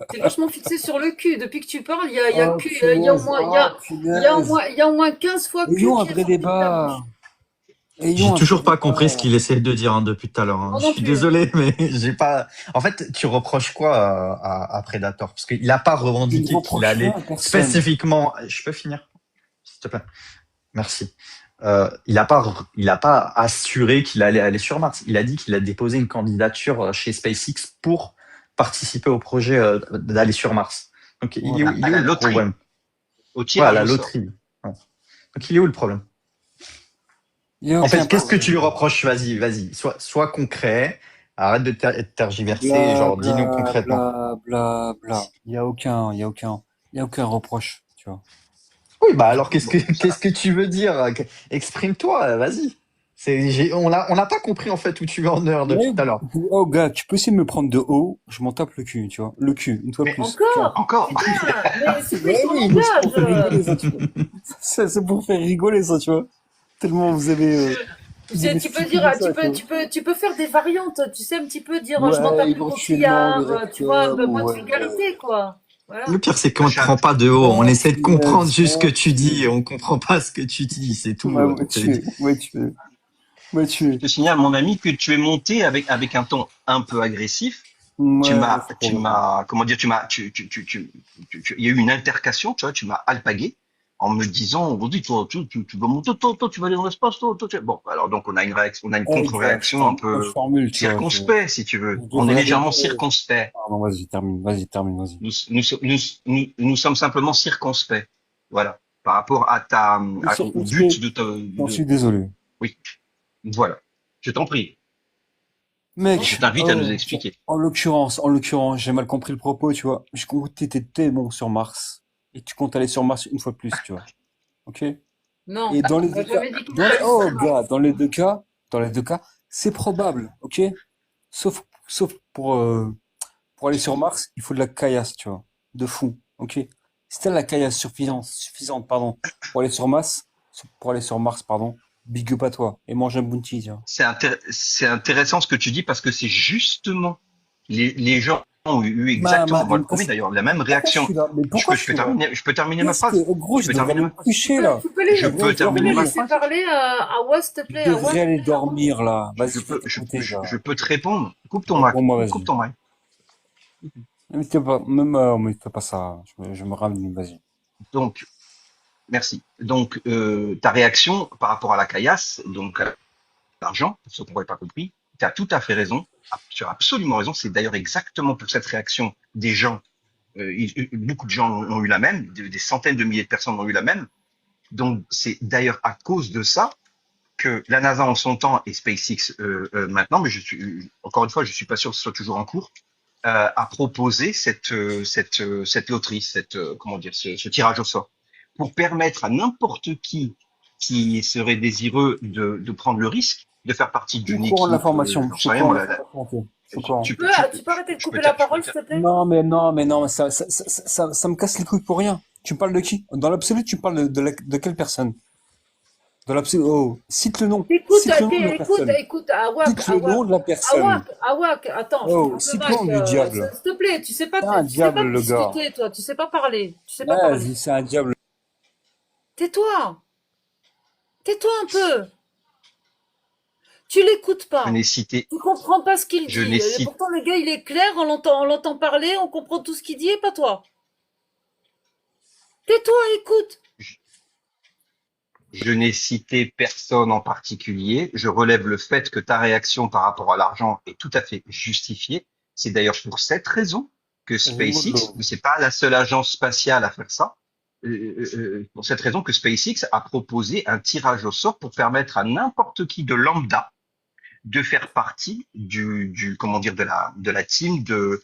T'es vachement fixé sur le cul. Depuis que tu parles, il y a Oh, cul, il y a au punaise. moins, Oh, punaise. il y a au moins 15 fois cul Ayons un qui est vrai sorti de ta débat. bouche. J'ai Ayons un vrai toujours pas compris ce débat. qu'il essaie de dire hein, depuis tout à l'heure. Hein. Moi Je non suis plus. désolé, mais j'ai pas. En fait, tu reproches quoi à Predator? Parce qu'il a pas Je ne revendiqué qu'il reproche rien allait à personne. spécifiquement. Je peux finir, s'il te plaît? Merci. Il a pas assuré qu'il allait aller sur Mars. Il a dit qu'il a déposé une candidature chez SpaceX pour participer au projet d'aller sur Mars. Donc Voilà. il À est où la le loterie, problème? au Voilà, tirage la au sort. loterie. Ouais. Donc il est où le problème? Il n'y a En aucun fait, qu'est-ce que tu lui problème. reproches? Vas-y. Sois concret. Arrête de tergiverser et Bla, genre, dis-nous bla, concrètement. bla, bla, bla. Il y a aucun reproche, tu vois. Oui, bah alors, Bon, ça qu'est-ce va. que tu veux dire? Exprime-toi, vas-y. On n'a pas compris, en fait, où tu veux en heure depuis Ouais, tout à l'heure. oh, gars, tu peux essayer de me prendre de haut, je m'en tape le cul, tu vois. Le cul, une fois Mais plus, tu vois. Encore? encore, Putain, mais c'est pris Ouais, ton oui, mais c'est pour faire langage. rigoler, ça, tu vois. C'est pour faire rigoler, ça, tu vois. Tellement vous avez Tu peux dire, stupide ça, tu vois. tu peux faire des variantes. Tu sais, un petit peu dire, je m'en Ouais, tape le éventuellement, le coquillard. Tu vois, un rectum, peu moins de ouais. vulgarité, quoi. Le Voilà. pire, c'est qu'on ne te prend Chad, pas de haut. On Oh, essaie de comprendre punaise, juste ce que oh, tu dis et punaise. on comprend pas ce que tu dis. C'est tout. Ouais, ouais, tu es, ouais, tu es, ouais, tu je es. te signale, mon ami, que tu es monté avec un ton un peu agressif. Ouais, c'est probable. Comment dire, il y a eu une altercation, tu vois, tu m'as alpagué. en me disant, on dit, toi, tu vas monter, toi, tu vas aller dans l'espace, toi. Bon, alors donc on a une réaction, on a une Eh, gars, contre-réaction un je peu formule, tu vois. circonspect, si tu veux. Je On est devrais légèrement répondre. circonspect. Ah non, vas-y, termine, vas-y. Nous sommes simplement circonspects. Voilà. Par rapport à Le au but circonspect, j'en de, suis désolé. oui. Voilà. Je t'en prie. Et je Mec, t'invite à nous expliquer. en l'occurrence, j'ai mal compris le propos, tu vois. Je compte que t'étais bon sur Mars. Et tu comptes aller sur Mars une fois de plus, tu vois. Ok? Non, Et dans les on n'a deux cas, jamais dit qu'il fallait aller oh, sur Mars. gars, dans les deux cas, c'est probable, ok? Sauf pour aller sur Mars, il faut de la caillasse, tu vois. De fou, ok? Si t'as la caillasse suffisante, pardon, pour aller sur Mars, pardon, big up à toi. Et mange un bounty, tu vois. C'est intéressant ce que tu dis parce que c'est justement les gens ont eu Ma, exactement, moi le premier d'ailleurs, la même pourquoi je réaction. suis là? Mais pourquoi je suis là? Je peux terminer ma Qu'est-ce que, phrase. oh, gros, Je je peux devrais terminer aller me ma phrase. coucher, là. Je Je devrais peux aller terminer ma dormir. Laisser phrase. parler à Was, s'il te Je plaît. À Was, devrais aller dormir, là. Vas-y, fais tes côtés, là. Je peux te répondre. Coupe ton mic. Réponds-moi, Coupe vas-y. ton mic. Mais fais pas ça. Je me ramène, vas-y. Donc, merci. Donc, ta réaction par rapport à la caillasse, donc à l'argent, pour ceux qui n'auraient pas compris, tu as tout à fait raison. Tu as absolument raison. C'est d'ailleurs exactement pour cette réaction des gens. Beaucoup de gens ont eu la même, des centaines de milliers de personnes ont eu la même. Donc, c'est d'ailleurs à cause de ça que la NASA en son temps et SpaceX maintenant, mais encore une fois, je suis pas sûr que ce soit toujours en cours, a proposé cette loterie, comment dire, ce tirage au sort, pour permettre à n'importe qui serait désireux de prendre le risque de faire partie Je suis au d'une courant de équipe, l'information. j'en Je suis sais au rien, courant de moi, l'information, ok. Je suis au courant. tu peux arrêter de couper la parole, s'il te plaît? Non, mais ça me casse les couilles pour rien. Tu me parles de qui? Dans l'absolu, tu me parles de quelle personne? Dans l'absolu, oh, cite le nom. Écoute, Cite le nom de la personne. écoute, Awak, Cite le nom de la personne. attends, Oh, ferme le cite le nom mic, du diable. s'il te plaît, C'est un tu sais pas diable, le gars. discuter, toi, tu sais pas parler, tu sais pas parler. Vas-y, c'est un diable. Tais-toi, tais-toi un peu, tu l'écoutes je pas, n'ai cité, tu comprends pas ce qu'il je dit. n'ai cité, Pourtant, le gars, il est clair, on l'entend parler, on comprend tout ce qu'il dit, et pas toi. Tais-toi, écoute. je n'ai cité personne en particulier. Je relève le fait que ta réaction par rapport à l'argent est tout à fait justifiée. C'est d'ailleurs pour cette raison que SpaceX, Rigolo. mais c'est pas la seule agence spatiale à faire ça, pour cette raison que SpaceX a proposé un tirage au sort pour permettre à n'importe qui de lambda de faire partie comment dire, de la team dans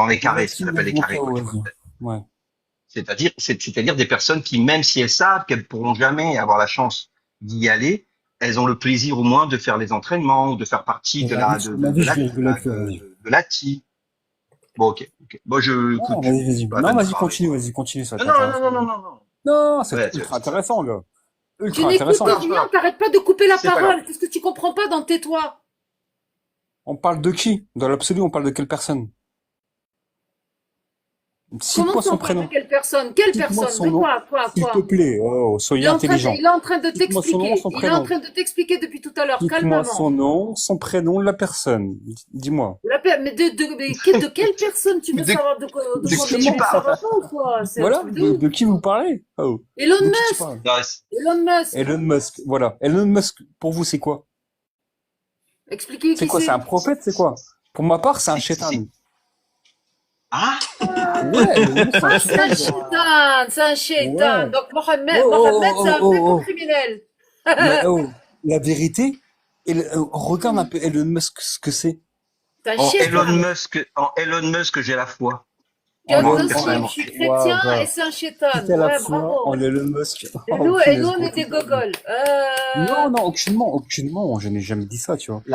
les De la carrés, ce qu'on team appelle les carrés, quoi, Montréal, tu vois. vas-y. Ouais. C'est-à-dire des personnes qui, même si elles savent qu'elles pourront jamais avoir la chance d'y aller, elles ont le plaisir au moins de faire les entraînements, de faire partie Et ma vie, je vais rigoler avec toi, vas-y. de la team. Bon, ok. Bon, Non, écoute, vas-y. pas la Non, peine de vas-y, parler, quoi. continue, ça va Non, être non, non, intéressant. non, non, non, non. Non, c'est Ouais, ultra intéressant, gars. Tu Ultra n'écoutes intéressant. rien, t'arrêtes pas de couper la C'est pas grave. parole. Qu'est-ce que tu comprends pas dans tais-toi? On parle de qui? Dans l'absolu, on parle de quelle personne? Comment Cite-moi ça, son on parle de prénom. quelle personne? Quelle Cite-moi personne? son De nom, quoi? s'il te plaît. Oh, soyez intelligent. Il est en train de Cite-moi son nom, t'expliquer. son Il est en prénom. train de t'expliquer depuis tout à l'heure, Cite-moi son calmement. nom, son prénom, la personne. Dis-moi. Mais de quelle personne tu veux De, savoir de de quoi? qui Mais tu ça parles? va pas ou quoi? C'est un Voilà, truc de ouf. de qui vous parlez? Oh, Elon de qui tu Musk! parles? Non, Elon Musk! Elon Musk, voilà. Elon Musk, pour vous, c'est quoi? Expliquez C'est qui quoi? C'est c'est. un prophète, c'est quoi? Pour ma part, c'est un chétan. Ah, Ouais, Elon Musk, c'est un Ah, c'est un chétan, gars. shaitan, c'est un shaitan. Ouais. Donc Oh, Mohamed, c'est un oh, vrai oh, bon oh. criminel. Mais oh, la vérité, regarde un peu Elon Musk ce que c'est. C'est un en shaitan. Elon Musk, j'ai la foi. Moi En Moi, Elon, aussi, je personnellement. suis waouh, chrétien et gars. c'est un Si shaitan. t'as la Ouais, foi en bravo. Elon Musk, Et oh nous, punaise, on gros, est des t'es pas bien. gogoles. Non, aucunement, je n'ai jamais dit ça, tu vois. Si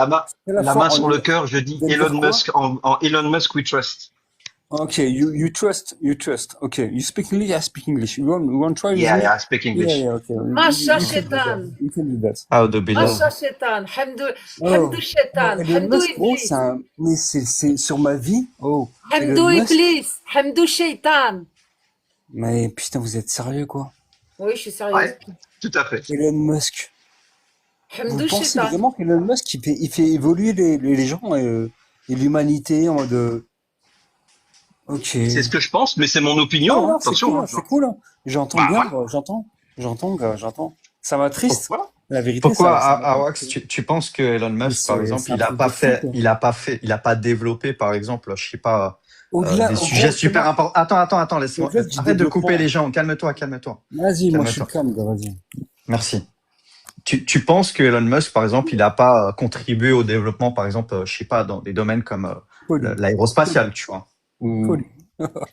t'as la La foi main en sur Elon, le cœur, je dis tu viens de dire Elon quoi? Musk, en Elon Musk we trust. Ok, you trust. Ok, you speak English, I speak English. You want to try with Yeah, me? yeah, I speak English. Yeah, okay. Masha You can do that. shaitan. You can do that. Ah, de Bénin. Masha shaitan. Oh, Hamdou shaitan. Elon Hamdou Musk, gros, iblis. mais c'est sur ma vie. Oh, Elon Hamdou Musk. iblis. Hamdou shaitan. Mais putain, vous êtes sérieux, quoi? Oui, je suis sérieuse. Ouais, tout à fait. Elon Musk. Vous Hamdou pensez shaitan. vraiment qu'Elon Musk, il fait évoluer les gens et l'humanité en mode, Ok. C'est ce que je pense, mais c'est mon Non, opinion, hein. non, c'est Attention, cool, hein, hein, c'est cool, hein. J'entends bah bien, voilà. j'entends. Ça m'attriste. Voilà. La vérité, Pourquoi, ça Wax, m'attriste. tu penses que Elon Mais Musk, par exemple, c'est un truc de fou, quoi. il a pas développé, par exemple, je sais pas, des Au-delà, en sujets gros, pour super moi, importants. Attends, laisse-moi. au-delà du Arrête de couper développement. les gens. Calme-toi. Vas-y, moi, je suis Calme-toi. calme, gars, vas-y. Merci. Tu penses que Elon Musk, par exemple, il n'a pas contribué au développement, par exemple, je sais pas, dans des domaines comme Folie, folie, l'aérospatial, tu vois? Ou, folie,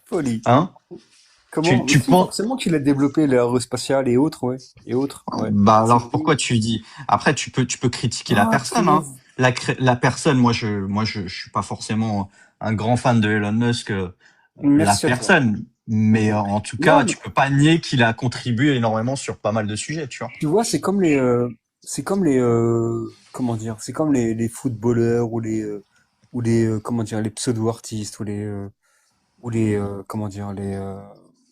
folie. hein? Comment? Mais Tu si, penses, forcément qu'il a développé l'aérospatial et autres, ouais. Et autres, ouais. bah C'est alors pourquoi tu dis? Après, tu peux critiquer la ah, personne, comment? hein. La personne, je suis pas forcément un grand fan de Elon Musk, la Merci à toi. personne, mais en tout Non, cas, mais tu peux pas nier qu'il a contribué énormément sur pas mal de sujets, tu vois. tu vois, comment dire, c'est comme les footballeurs comment dire, les pseudo-artistes comment dire,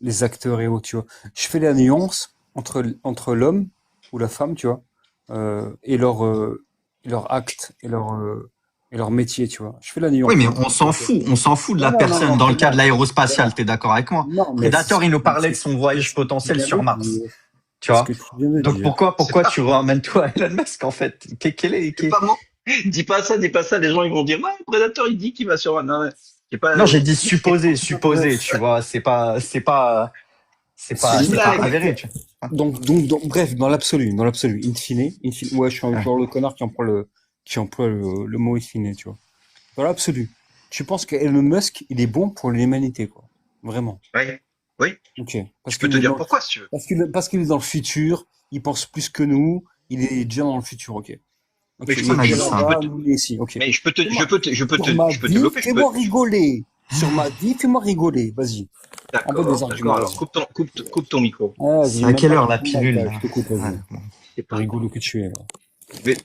les acteurs et autres, tu vois. Je fais la nuance entre l'homme ou la femme, tu vois, et leur acte et leur métier, tu vois. Je fais la Oui, nuance. mais Ok. on s'en fout de la Non, personne dans le pour cas de moi, pour l'aérospatial, moi. t'es d'accord avec moi? Non, mais Predator, il nous parlait de son c'est voyage ce que tu potentiel viens de sur Mars, dire. tu C'est ce vois? que tu viens de Donc dire. C'est pourquoi pas, tu ramènes toi Elon Musk en fait? c'est pas moi. Dis pas ça, les gens ils vont dire, ouais, Predator il dit qu'il va sur un. Non, ouais. C'est pas, Non, j'ai dit supposer, tu Bref, vois, c'est une je te pas prends. blague. avéré, tu vois. Bref, dans l'absolu, in fine, ouais, je suis Ouais. genre le connard qui emploie le mot in fine, tu vois. Dans l'absolu, tu penses que Elon Musk, il est bon pour l'humanité, quoi. Vraiment. Ouais. Oui, Ok. je peux te dire pourquoi si tu veux. Parce qu'il est dans le futur, il pense plus que nous, il est déjà dans le futur, ok. Mais Ok, je il peux, est Personne n'a déjà dit je, ça, je peux là-bas, hein. te, nous, on est ici, ok. mais Fais-moi, je peux te développer, fais-moi rigoler. Sur ma vie, fais-moi rigoler. Vas-y. Envoie des d'accord. arguments, Alors, vas-y. coupe ton micro. Ah, vas-y, C'est à même quelle pas heure de la combat, pilule, je là? t'écoute, Ouais, vas-y. Je sais pas. Rigolo que tu es, là. Mais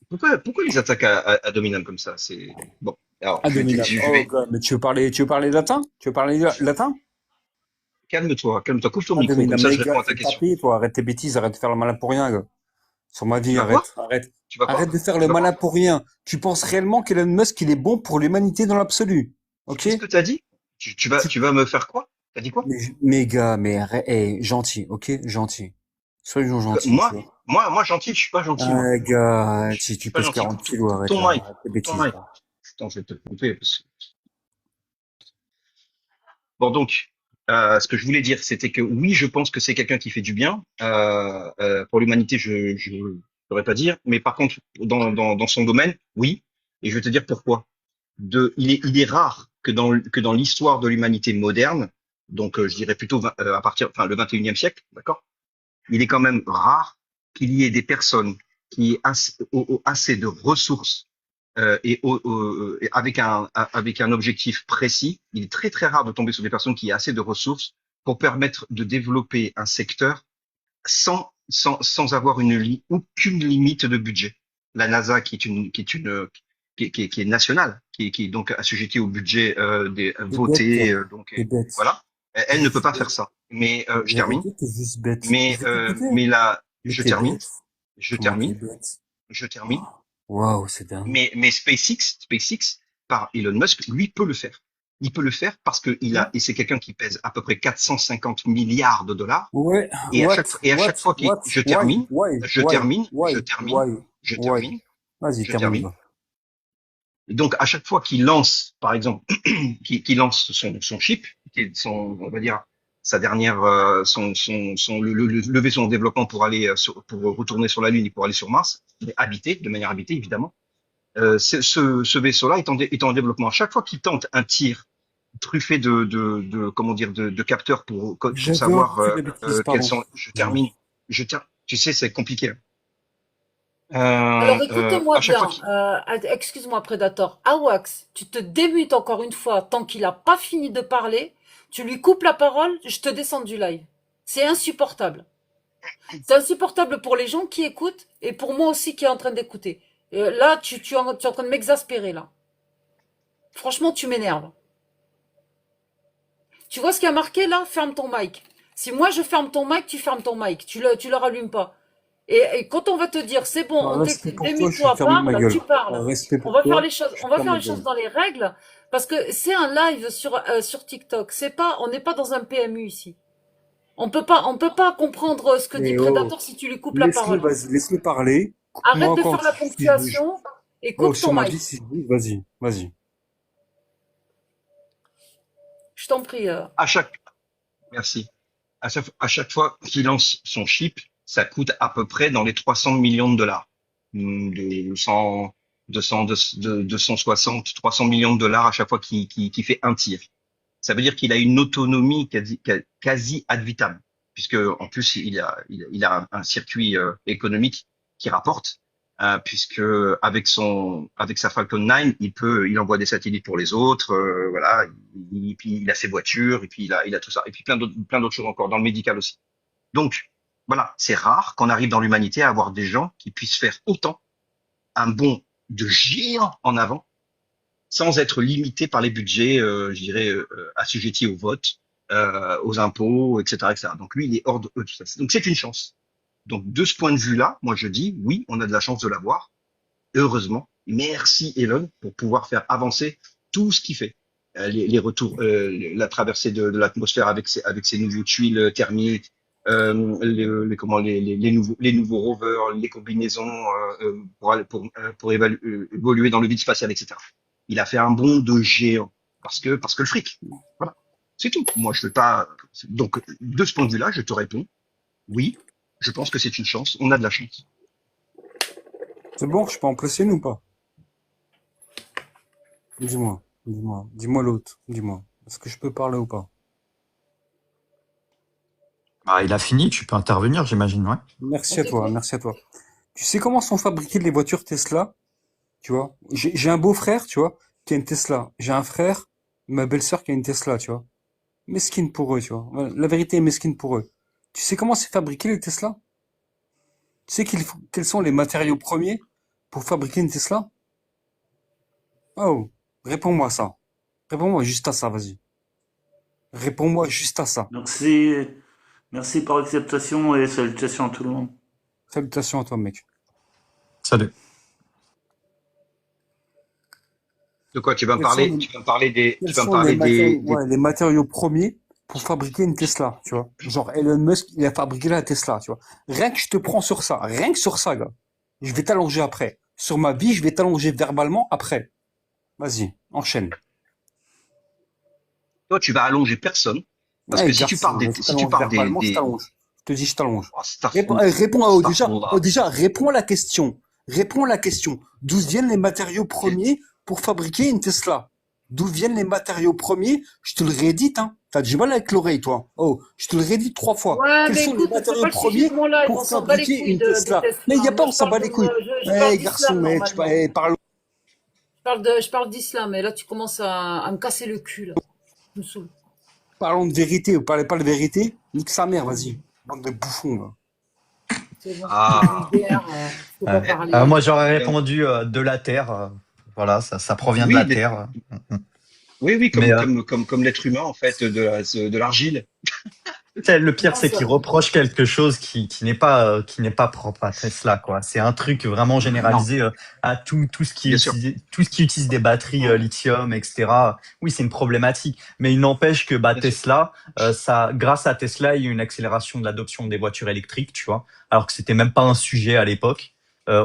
pourquoi ils attaquent à Dominam comme ça? C'est bon. Alors, Abominable. je Oh, vais. God, mais tu veux parler latin? Tu veux parler latin? Calme-toi. Coupe ton micro, comme Abominable. ça je Mais gars, réponds à ta fais question. taper, toi. Arrête tes bêtises, arrête de faire le malin pour rien, gars. Sur ma Tu vie, vas quoi? arrête. Tu vas quoi? Arrête de faire Tu le vas malin quoi? pour rien. Tu penses réellement qu'Elon Musk, il est bon pour l'humanité dans l'absolu. Et Ok? qu'est-ce que t'as dit? Tu- Tu vas me faire quoi? T'as dit quoi? mais gars, gentil, ok? Gentil. Soyons gentils, tu Moi, vois. moi gentil, je suis pas gentil moi. Ah, gars, Je tu suis pas pèses gentil. 40 kilos, Coupe arrête ton là. mic. Arrête tes Coupe ton bêtises, mic. là. Attends, je vais te couper. Bon, donc, ce que je voulais dire, c'était que oui, je pense que c'est quelqu'un qui fait du bien. Pour l'humanité, je ne saurais pas dire. Mais par contre, dans son domaine, oui. Et je vais te dire pourquoi. Il est rare que dans l'histoire de l'humanité moderne, donc je dirais plutôt à partir, enfin, le 21e siècle, d'accord? Il est quand même rare qu'il y ait des personnes qui aient assez de ressources et avec un objectif précis. Il est très très rare de tomber sur des personnes qui aient assez de ressources pour permettre de développer un secteur sans avoir aucune limite de budget. La NASA, qui est nationale, qui est donc assujettie au budget T'es bête, voté, toi. T'es bête. voilà, T'es elle ne peut juste pas faire bête. ça. Mais La je termine. vérité, t'es juste bête. Je vais t'écouter. Mais là, Mais je t'es termine, bête. je Comment t'es termine, bête? je termine. Oh, waouh, c'est dingue. Mais SpaceX, par Elon Musk, lui peut le faire. Il peut le faire parce et c'est quelqu'un qui pèse à peu près 450 milliards de dollars. Ouais, Et à chaque fois je termine, je termine, je termine, je why? termine, Vas-y, je termine, termine. va. Et donc, à chaque fois qu'il lance, par exemple, qu'il lance son chip, qui est on va dire, sa dernière, le vaisseau en développement pour aller pour retourner sur la Lune et pour aller sur Mars, mais habité, de manière habitée, évidemment. Ce vaisseau-là est en développement. À chaque fois qu'il tente un tir truffé comment dire, de capteurs pour J'adore savoir que tu fais de la bêtise, quels pardon. sont, je Excuse-moi. termine, tu sais, c'est compliqué. Alors écoute-moi À chaque fois bien, qu'il, excuse-moi Predator, Awax, tu te démutes encore une fois tant qu'il n'a pas fini de parler, tu lui coupes la parole, je te descends du live. C'est insupportable. C'est insupportable pour les gens qui écoutent et pour moi aussi qui est en train d'écouter. Là, tu es en train de m'exaspérer là. Franchement, tu m'énerves. Tu vois ce qu'il y a marqué là? Ferme ton mic. Si moi je ferme ton mic, tu fermes ton mic. Tu le rallumes pas. Et quand on va te dire, c'est bon, Par on respect t'écoute, pour toi, je vais démute-toi, fermer ma parle, tu gueule. parles. Par respect On pour va faire toi, les choses, je on va ferme faire ma les choses gueule. dans les règles, parce que c'est un live sur TikTok. C'est pas, on n'est pas dans un PMU ici. On peut pas comprendre ce que dit Mais oh, Predator si tu lui coupes la laisse-le, parole. vas-y, laisse-le parler. Arrête Coupe-moi de quand faire la si je bouge. ponctuation et Oh, coupe sur ton ma mic. vie, si je bouge, vas-y, vas-y. Je t'en prie. À chaque, merci. À chaque fois qu'il lance son chip, ça coûte à peu près dans les 300 millions de dollars. De 100, 200, 260, 300 millions de dollars à chaque fois qu'il fait un tir. Ça veut dire qu'il a une autonomie quasi ad vitam, puisque en plus il a un circuit économique qui rapporte, puisque avec sa Falcon 9, il envoie des satellites pour les autres, voilà, puis il a ses voitures, et puis il a tout ça, et puis plein d'autres choses encore dans le médical aussi. Donc voilà, c'est rare qu'on arrive dans l'humanité à avoir des gens qui puissent faire autant un bond de géant en avant sans être limité par les budgets, je dirais, assujettis au vote, aux impôts, etc., etc. Donc lui, il est hors de tout ça. Donc c'est une chance. Donc de ce point de vue-là, moi je dis, oui, on a de la chance de l'avoir. Heureusement. Merci Elon pour pouvoir faire avancer tout ce qu'il fait. Les retours, la traversée de l'atmosphère avec ses nouveaux tuiles thermiques, les nouveaux rovers, les combinaisons évoluer dans le vide spatial, etc. Il a fait un bond de géant parce que le fric. Voilà, c'est tout. Moi, je veux pas. Donc, de ce point de vue-là, je te réponds, oui, je pense que c'est une chance. On a de la chance. C'est bon, je peux en placer une ou pas? Dis-moi l'autre, dis-moi. Est-ce que je peux parler ou pas? Bah, il a fini, tu peux intervenir, j'imagine, ouais. Merci On à toi, t'écoute. merci à toi. Tu sais comment sont fabriquées les voitures Tesla? Tu vois? J'ai un beau-frère, tu vois, qui a une Tesla. J'ai un frère, ma belle-sœur qui a une Tesla, tu vois. Mesquine pour eux, tu vois. Voilà, la vérité est mesquine pour eux. Tu sais comment c'est fabriqué les Tesla? Tu sais quels sont les matériaux premiers pour fabriquer une Tesla? Oh, réponds-moi ça. Réponds-moi juste à ça, vas-y. Réponds-moi juste à ça. Merci, merci par l'acceptation et salutations à tout le monde. Salutations à toi, mec. Salut. De quoi tu vas me Quels sont parler? les, Tu quels vas me sont les parler matériaux, des. ouais, les matériaux premiers pour fabriquer une Tesla, tu vois? Genre, Elon Musk, il a fabriqué la Tesla, tu vois? Rien que je te prends sur ça, rien que sur ça, gars. Je vais t'allonger après. Sur ma vie, je vais t'allonger verbalement après. Vas-y, enchaîne. Toi, tu vas allonger personne parce que Ouais, garçon, je si tu t'allonge pars verbalement, je t'allonge. Je te dis, je t'allonge. oh, Réponds astaghfirullah. déjà, réponds à la question. Réponds à la question. D'où viennent les matériaux premiers pour fabriquer une Tesla? D'où viennent les matériaux premiers? Je te le réédite, hein. T'as du mal avec l'oreille, toi. Oh, je te le réédite 3 fois. Ouais, Quels mais sont les écoute, c'est pas matériaux le sujet premiers de mon live. pour On s'en bat les fabriquer couilles une des Tesla? Mais Tesla. il n'y a pas, Moi, on s'en bat les couilles. je parle Garçon, d'islam normalement. parle. Je parle d'islam. Et là, tu commences à me casser le cul, là. Tu me saoules. Parlons de vérité. Vous parlez pas de vérité? Nique sa mère, vas-y. Bande de bouffons, là. C'est bon. T'es Ah, vulgaire. Faut pas Ouais. parler. Moi, j'aurais donc, répondu de la Terre. Voilà, ça provient de oui, la Terre. oui, Mais comme l'être humain, en fait, de l'argile. le pire, Non, c'est ça. qu'il reproche quelque chose qui n'est pas propre à Tesla, quoi. C'est un truc vraiment Non, généralisé à bien sûr. tout ce qui utilise des batteries lithium, etc. Oui, c'est une problématique, mais il n'empêche que Bien sûr. Tesla, grâce à Tesla, il y a eu une accélération de l'adoption des voitures électriques, tu vois, alors que c'était même pas un sujet à l'époque.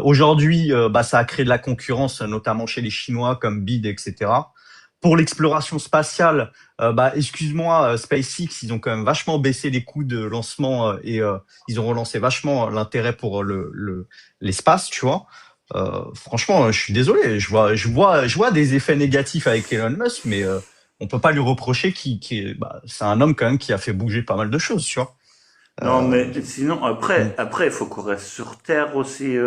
Aujourd'hui, ça a créé de la concurrence, notamment chez les Chinois comme BID, etc. Pour l'exploration spatiale, excuse-moi, SpaceX, ils ont quand même vachement baissé les coûts de lancement ils ont relancé vachement l'intérêt pour l'espace, tu vois. Franchement, je suis désolé, je vois des effets négatifs avec Elon Musk, mais on peut pas lui reprocher c'est un homme quand même qui a fait bouger pas mal de choses, tu vois. Non, Euh, mais sinon, après, il faut qu'on reste sur Terre aussi.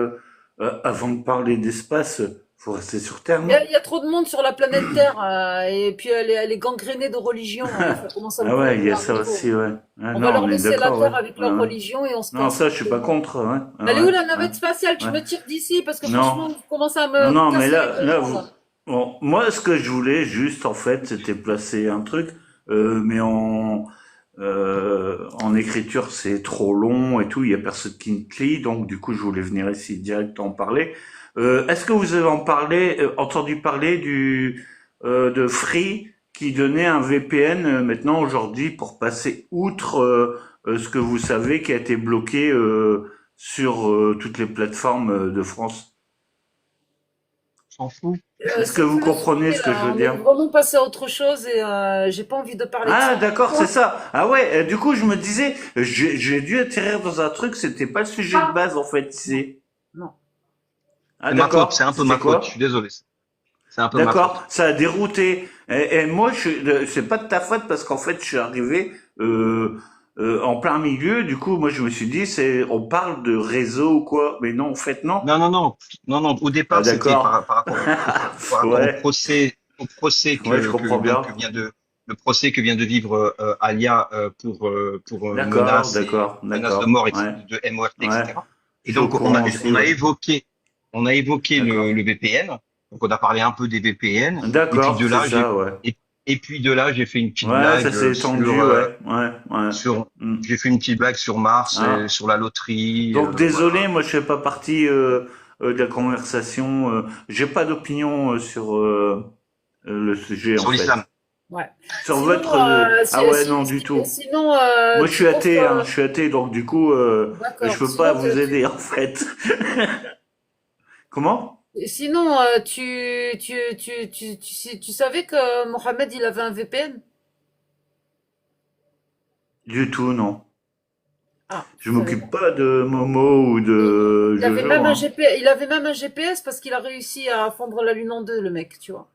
Avant de parler d'espace, faut rester sur Terre, non? Il y a trop de monde sur la planète Terre. Et puis, elle est gangrénée de religion. Ça commence à me Ah ouais, il y préoccuper a un ça niveau. aussi, ouais. Ah On va non, leur on est laisser la d'accord, ouais. Terre avec Ouais, leur ouais. religion et on se Non, casse ça, je suis pas tranquillement. contre, ouais. Elle est Ouais, où la ouais, navette spatiale? Tu ouais. me tires d'ici parce que franchement, Non, vous commencez à non, me non, mais casser les là, couillons, vous... là. Bon, moi, ce que je voulais juste, en fait, c'était placer un truc, mais En écriture, c'est trop long et tout. Il y a personne qui me lit, donc du coup, je voulais venir ici direct en parler. Est-ce que vous avez entendu parler de Free qui donnait un VPN maintenant aujourd'hui pour passer outre ce que vous savez qui a été bloqué sur toutes les plateformes de France? On s'en fout. Est-ce que C'est vous plus le comprenez sujet ce que je là. veux On est dire? vraiment passé à autre chose et j'ai pas envie de parler de Ah, ça. d'accord, c'est ça. Ah ouais, du coup, je me disais, j'ai dû atterrir dans un truc, c'était pas le sujet de base, en fait, c'est... Non. Ah, C'est ma faute, c'est d'accord, un peu ma c'était faute. Je quoi? suis désolé. C'est un peu ma faute. D'accord, ça a dérouté. Et moi, c'est pas de ta faute parce qu'en fait, je suis arrivé en plein milieu. Du coup, moi, je me suis dit, on parle de réseau ou quoi? Mais non, en fait, non. Non, non, non, non, non. Au Ah, départ, c'était d'accord. par rapport Ouais, au procès ouais, je comprends bien. le procès que vient de vivre Alia pour D'accord, d'accord, menaces de d'accord. mort, Ouais, de MORT, ouais. etc. Je Et suis au donc courant aussi, ouais. on a évoqué D'accord. le VPN. Donc on a parlé un peu des VPN. Et puis D'accord, de c'est là, ça, ouais. et puis de là, j'ai fait une petite Ouais, ça blague s'est étendu, ouais, ouais, ouais. Hmm. j'ai fait une petite blague sur Mars, et Ah. sur la loterie, Donc voilà. désolé, moi je fais pas partie de la conversation. J'ai pas d'opinion sur le sujet en Sur l'islam. fait. Ouais. Sur Sinon, votre ah ouais non du tout. sinon Moi je tu suis penses athée, hein, que... je suis athée donc du coup je D'accord. peux pas vous aider en fait. Comment? Sinon tu savais que Mohamed il avait un VPN? Du tout non. Ah, Je tu savais pas. m'occupe pas de Momo ou de Il avait Jojo même un hein. GPS, il avait même un GPS parce qu'il a réussi à fondre la Lune en deux, le mec, tu vois.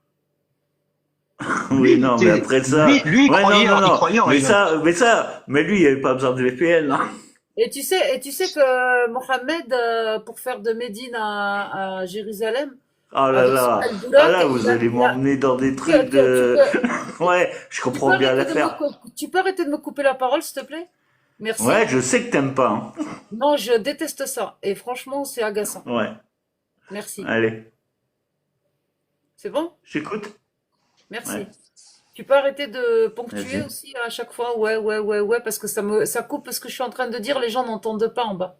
Oui Lui, non mais après ça, ouais non non il non. croyait en rien. Mais lui il avait pas besoin de VPN. Hein. Et tu sais que Mohamed, pour faire de Médine à Jérusalem, Oh là avec son là, ah El-Bourak, là vous allez m'emmener dans des trucs de... Ouais, je tu peux comprends bien arrêter de l'affaire. tu peux arrêter de me couper la parole, s'il te plaît? Ouais, Merci. je sais que t'aimes pas. Hein. Non, je déteste ça. Et franchement, c'est agaçant. Ouais, Merci. allez, C'est bon? j'écoute. Merci. Ouais, Tu peux arrêter de ponctuer vas-y. aussi à chaque fois? Ouais, ouais, ouais, ouais, parce que ça coupe ce que je suis en train de dire, les gens n'entendent pas en bas,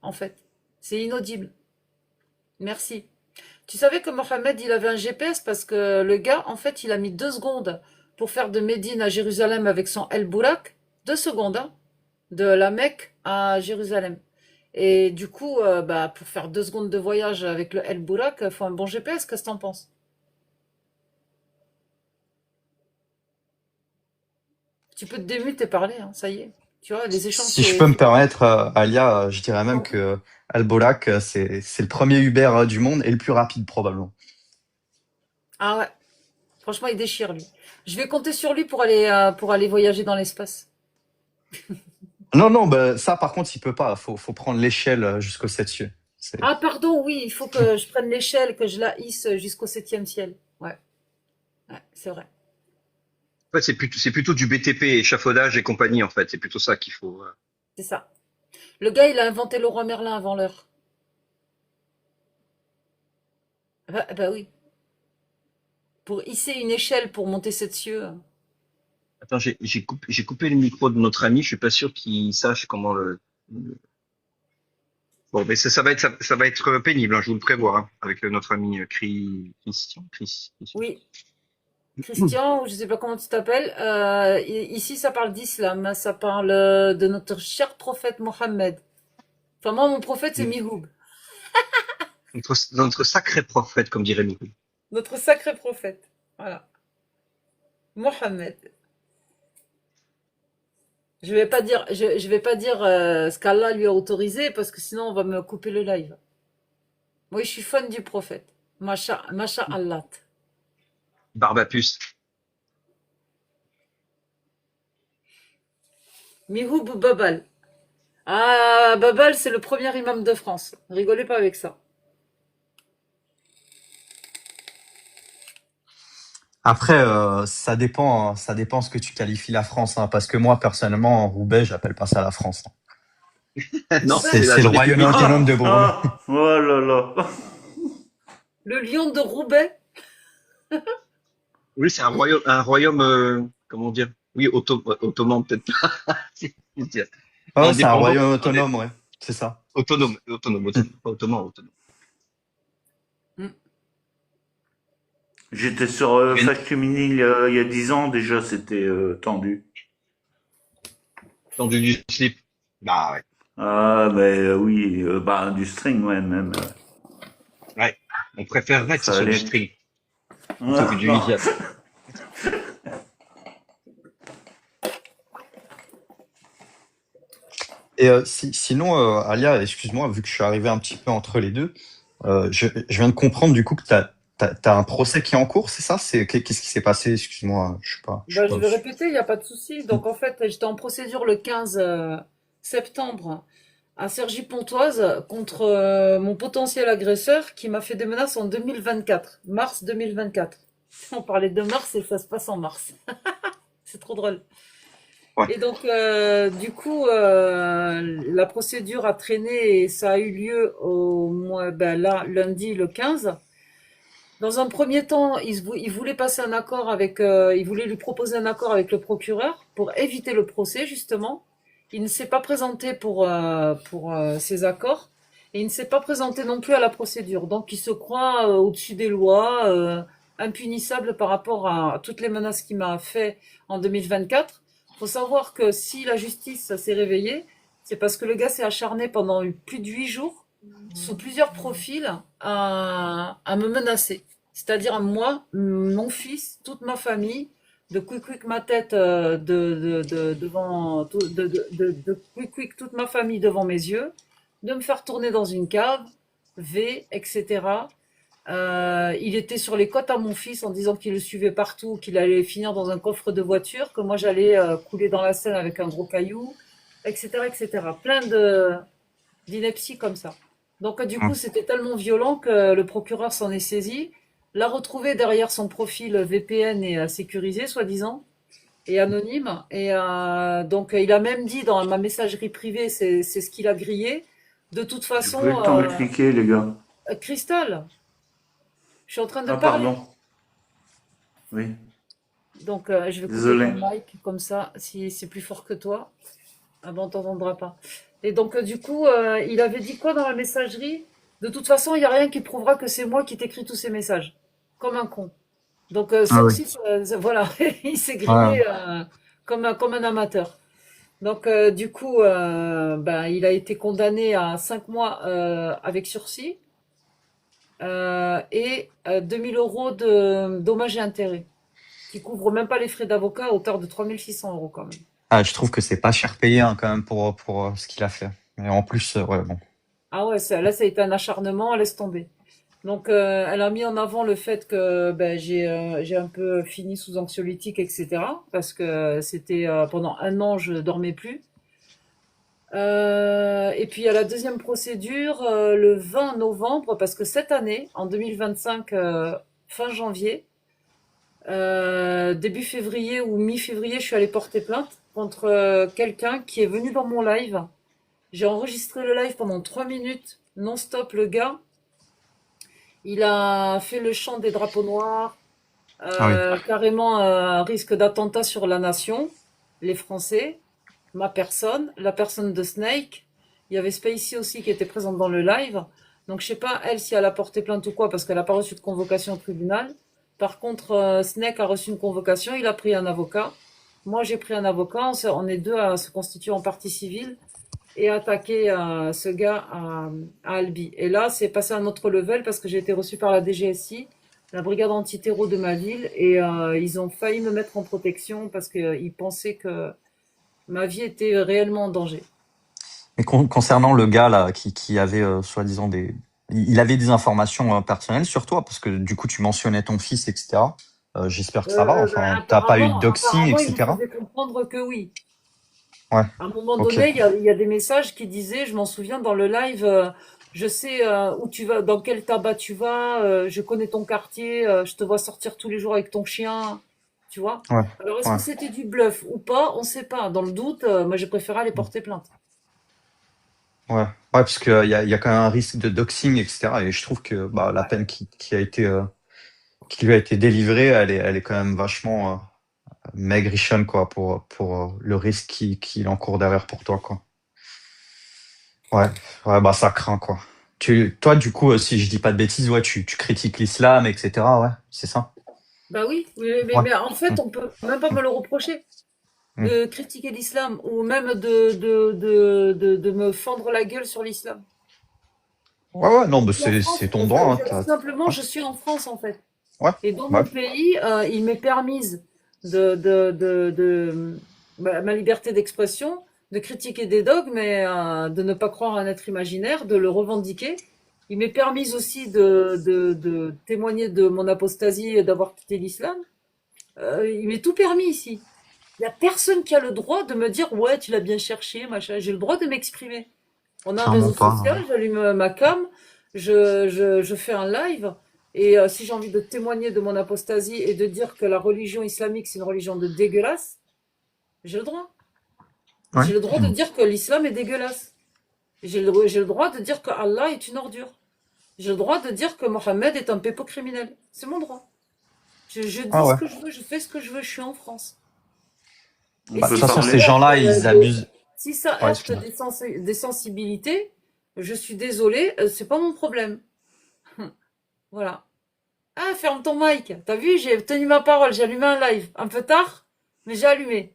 en fait. C'est inaudible. Merci. Tu savais que Mohamed, il avait un GPS parce que le gars, en fait, il a mis 2 secondes pour faire de Médine à Jérusalem avec son El Bourak. 2 secondes, hein, de la Mecque à Jérusalem. Et du coup, bah, pour faire 2 secondes de voyage avec le El Bourak, il faut un bon GPS. Qu'est-ce que t'en penses? Tu peux te démuter et parler, hein, ça y est. Tu vois, les échanges, Si je peux me c'est... permettre, Alia, je dirais même que Albolak, c'est le premier Uber du monde et le plus rapide probablement. Ah ouais, franchement, il déchire, lui. Je vais compter sur lui pour aller voyager dans l'espace. Non, non, bah, ça par contre, il peut pas. Faut prendre l'échelle jusqu'au 7 cieux. C'est... Ah, pardon, oui, il faut que je prenne l'échelle, que je la hisse jusqu'au 7e ciel. Ouais, ouais, c'est vrai. En fait, c'est plutôt du BTP, échafaudage et compagnie, en fait. C'est plutôt ça qu'il faut. C'est ça. Le gars, il a inventé le roi Merlin avant l'heure. Bah oui. Pour hisser une échelle pour monter 7 cieux. Attends, j'ai coupé le micro de notre ami. Je suis pas sûr qu'il sache comment Bon, mais ça va être pénible, hein, je vous le prévois, hein, avec notre ami Christian. Oui, Christian, ou je sais pas comment tu t'appelles. Ici, ça parle d'islam, hein, ça parle de notre cher prophète Mohammed. Enfin, moi, mon prophète, c'est Mihoub. Notre sacré prophète, comme dirait Mickey. Notre sacré prophète. Voilà. Mohammed. Je vais pas dire ce qu'Allah lui a autorisé parce que sinon on va me couper le live. Moi, je suis fan du prophète. Masha Allah. Barbapuce. Mihoub Babal. Ah, Babal, c'est le premier imam de France. Rigolez pas avec ça. Après, ça dépend ce que tu qualifies la France, hein, parce que moi, personnellement, Roubaix, j'appelle pas ça la France. Hein. Non, Roubaix, c'est la C'est le royaume République. autonome de Bourgogne. Oh là là. le lion de Roubaix. Oui, c'est un royaume, comment dire, Oui, ottoman, peut-être pas. C'est Ah ouais, c'est un indépendant. royaume autonome, ouais. C'est ça. Autonome, pas ottoman, autonome. Mm. J'étais sur Mais Factumini il y a 10 ans déjà, c'était tendu. tendu du slip. Bah ouais. Ah, mais oui, bah, du string, ouais, même. Ouais. On préférerait que ce Ça soit du allait. string plutôt que du hijab. Et sinon, Alia, excuse-moi, vu que je suis arrivé un petit peu entre les deux, je viens de comprendre du coup que t'as un procès qui est en cours, c'est ça? Qu'est-ce qui s'est passé? Excuse-moi, je suis Bah, je pas. vais répéter, il n'y a pas de souci. Donc, en fait, j'étais en procédure le 15 septembre à Cergy-Pontoise contre mon potentiel agresseur qui m'a fait des menaces en 2024, mars 2024. On parlait de mars et ça se passe en mars. C'est trop drôle. Ouais. Et donc, du coup, la procédure a traîné et ça a eu lieu au mois, ben là, lundi le 15. Dans un premier temps, il voulait passer un accord avec, il voulait lui proposer un accord avec le procureur pour éviter le procès, justement. Il ne s'est pas présenté pour ces accords et il ne s'est pas présenté non plus à la procédure. Donc, il se croit au-dessus des lois, impunissable par rapport à toutes les menaces qu'il m'a fait en 2024. Il faut savoir que si la justice s'est réveillée, c'est parce que le gars s'est acharné pendant plus de 8 jours sous plusieurs profils à me menacer. C'est-à-dire moi, mon fils, toute ma famille, de quick quick ma tête devant de quick quick toute ma famille devant mes yeux, de me faire tourner dans une cave, V, etc. Il était sur les côtes à mon fils en disant qu'il le suivait partout, qu'il allait finir dans un coffre de voiture, que moi j'allais couler dans la Seine avec un gros caillou, etc., etc. Plein de d'inepties comme ça. Donc du coup, c'était tellement violent que le procureur s'en est saisi, l'a retrouvé derrière son profil VPN et sécurisé, soi-disant, et anonyme. Et donc il a même dit dans ma messagerie privée, c'est ce qu'il a grillé. De toute J'ai pas eu façon, le temps de cliquer, les gars. Cristal, je suis en train de Ah, parler. pardon. Oui, Donc je vais couper ton désolé. mic comme ça, si c'est plus fort que toi. Ah ben, on t'entendra pas. Et donc, du coup, il avait dit quoi dans la messagerie? De toute façon, il n'y a rien qui prouvera que c'est moi qui t'écris tous ces messages. Comme un con. Donc, Ah ça oui. aussi, voilà, il s'est Ouais. grillé comme un amateur. Donc, du coup, ben, il a été condamné à 5 mois avec sursis et 2000 euros de dommages et intérêts, qui couvrent même pas les frais d'avocat à hauteur de 3600 € quand même. Ah, je trouve que c'est pas cher payé hein, quand même pour ce qu'il a fait. Et en plus, ouais, bon. Ah ouais, là, ça a été un acharnement, laisse tomber. Donc, elle a mis en avant le fait que ben, j'ai un peu fini sous anxiolytique, etc. Parce que c'était pendant un an, je dormais plus. Et puis, il y a la deuxième procédure le 20 novembre, parce que cette année, en 2025, fin janvier, début février ou mi-février, je suis allée porter plainte contre quelqu'un qui est venu dans mon live. J'ai enregistré le live pendant 3 minutes, non-stop, le gars. Il a fait le chant des drapeaux noirs, Ah oui. carrément risque d'attentat sur la nation, les Français, ma personne, la personne de Snake. Il y avait Spacey aussi qui était présente dans le live. Donc je sais pas elle si elle a porté plainte ou quoi parce qu'elle n'a pas reçu de convocation au tribunal. Par contre, Snake a reçu une convocation, il a pris un avocat. Moi j'ai pris un avocat, on est deux à se constituer en partie civile et attaquer ce gars à Albi. Et là, c'est passé à un autre level parce que j'ai été reçue par la DGSI, la brigade antiterror de ma ville, et ils ont failli me mettre en protection parce qu'ils pensaient que ma vie était réellement en danger. Mais concernant le gars là qui avait soi-disant il avait des informations personnelles sur toi parce que du coup tu mentionnais ton fils, etc. J'espère que ça va. Ben, Enfin, t'as pas eu de doxing, apparemment, il me etc. faisait comprendre que oui. Ouais. À un moment Ok. donné, il y a des messages qui disaient, je m'en souviens dans le live, je sais où tu vas, dans quel tabac tu vas, je connais ton quartier, je te vois sortir tous les jours avec ton chien, tu vois. Ouais. Alors, est-ce Ouais. que c'était du bluff ou pas? On ne sait pas. Dans le doute, moi, j'ai préféré aller porter plainte. Ouais. Ouais, parce que il y a quand même un risque de doxing, etc. Et je trouve que bah, la Ouais. peine qui a été qui lui a été délivrée, elle est quand même vachement maigrichonne, quoi, pour le risque qu'il encourt derrière pour toi, quoi. Ouais, ouais, bah ça craint, quoi. Toi, du coup, si je dis pas de bêtises, ouais, tu critiques l'islam, etc. Ouais, c'est ça? Bah oui, Ouais. mais en fait, on peut même pas me le reprocher Mm. de critiquer l'islam ou même de me fendre la gueule sur l'islam. Ouais, ouais, non, Je bah suis en c'est France, ton droit, hein, tout simplement, ouais, je suis en France en fait. ouais, Et dans ouais. mon pays, il m'est permise ma liberté d'expression, de critiquer des dogmes, mais de ne pas croire à un être imaginaire, de le revendiquer. Il m'est permis aussi de témoigner de mon apostasie et d'avoir quitté l'islam. Il m'est tout permis ici. Il n'y a personne qui a le droit de me dire ouais, tu l'as bien cherché, machin. J'ai le droit de m'exprimer. On a un Clairement réseau pas, social, hein. j'allume ma cam, je fais un live, et si j'ai envie de témoigner de mon apostasie et de dire que la religion islamique c'est une religion de dégueulasse, j'ai le droit. Ouais. J'ai le droit de dire que l'islam est dégueulasse. J'ai le droit de dire que Allah est une ordure. J'ai le droit de dire que Mohammed est un pépo criminel. C'est mon droit. Je Ah dis ce ouais. que je veux, je fais ce que je veux, je suis en France. On Et Bah, de toute peut si ça façon, ces parler. heurte gens-là, ils abusent. si ça Ouais, heurte excuse-moi. des sensibilités, je suis désolée, c'est pas mon problème. Voilà. Ah, ferme ton mic. T'as vu, j'ai tenu ma parole, j'ai allumé un live. Un peu tard, mais j'ai allumé.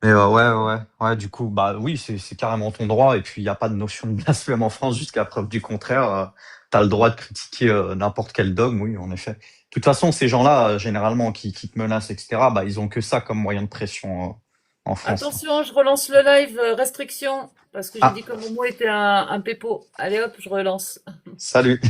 Mais ouais, ouais, ouais, du coup, bah oui, c'est carrément ton droit. Et puis, il n'y a pas de notion de blasphème en France, jusqu'à preuve du contraire. Tu as le droit de critiquer n'importe quel dogme, oui, en effet. De toute façon, ces gens-là, généralement, qui te menacent, etc., bah, ils ont que ça comme moyen de pression en France. Attention, je relance le live, restriction, parce que j'ai Ah, dit que Momo était un pépo. Allez hop, je relance. salut.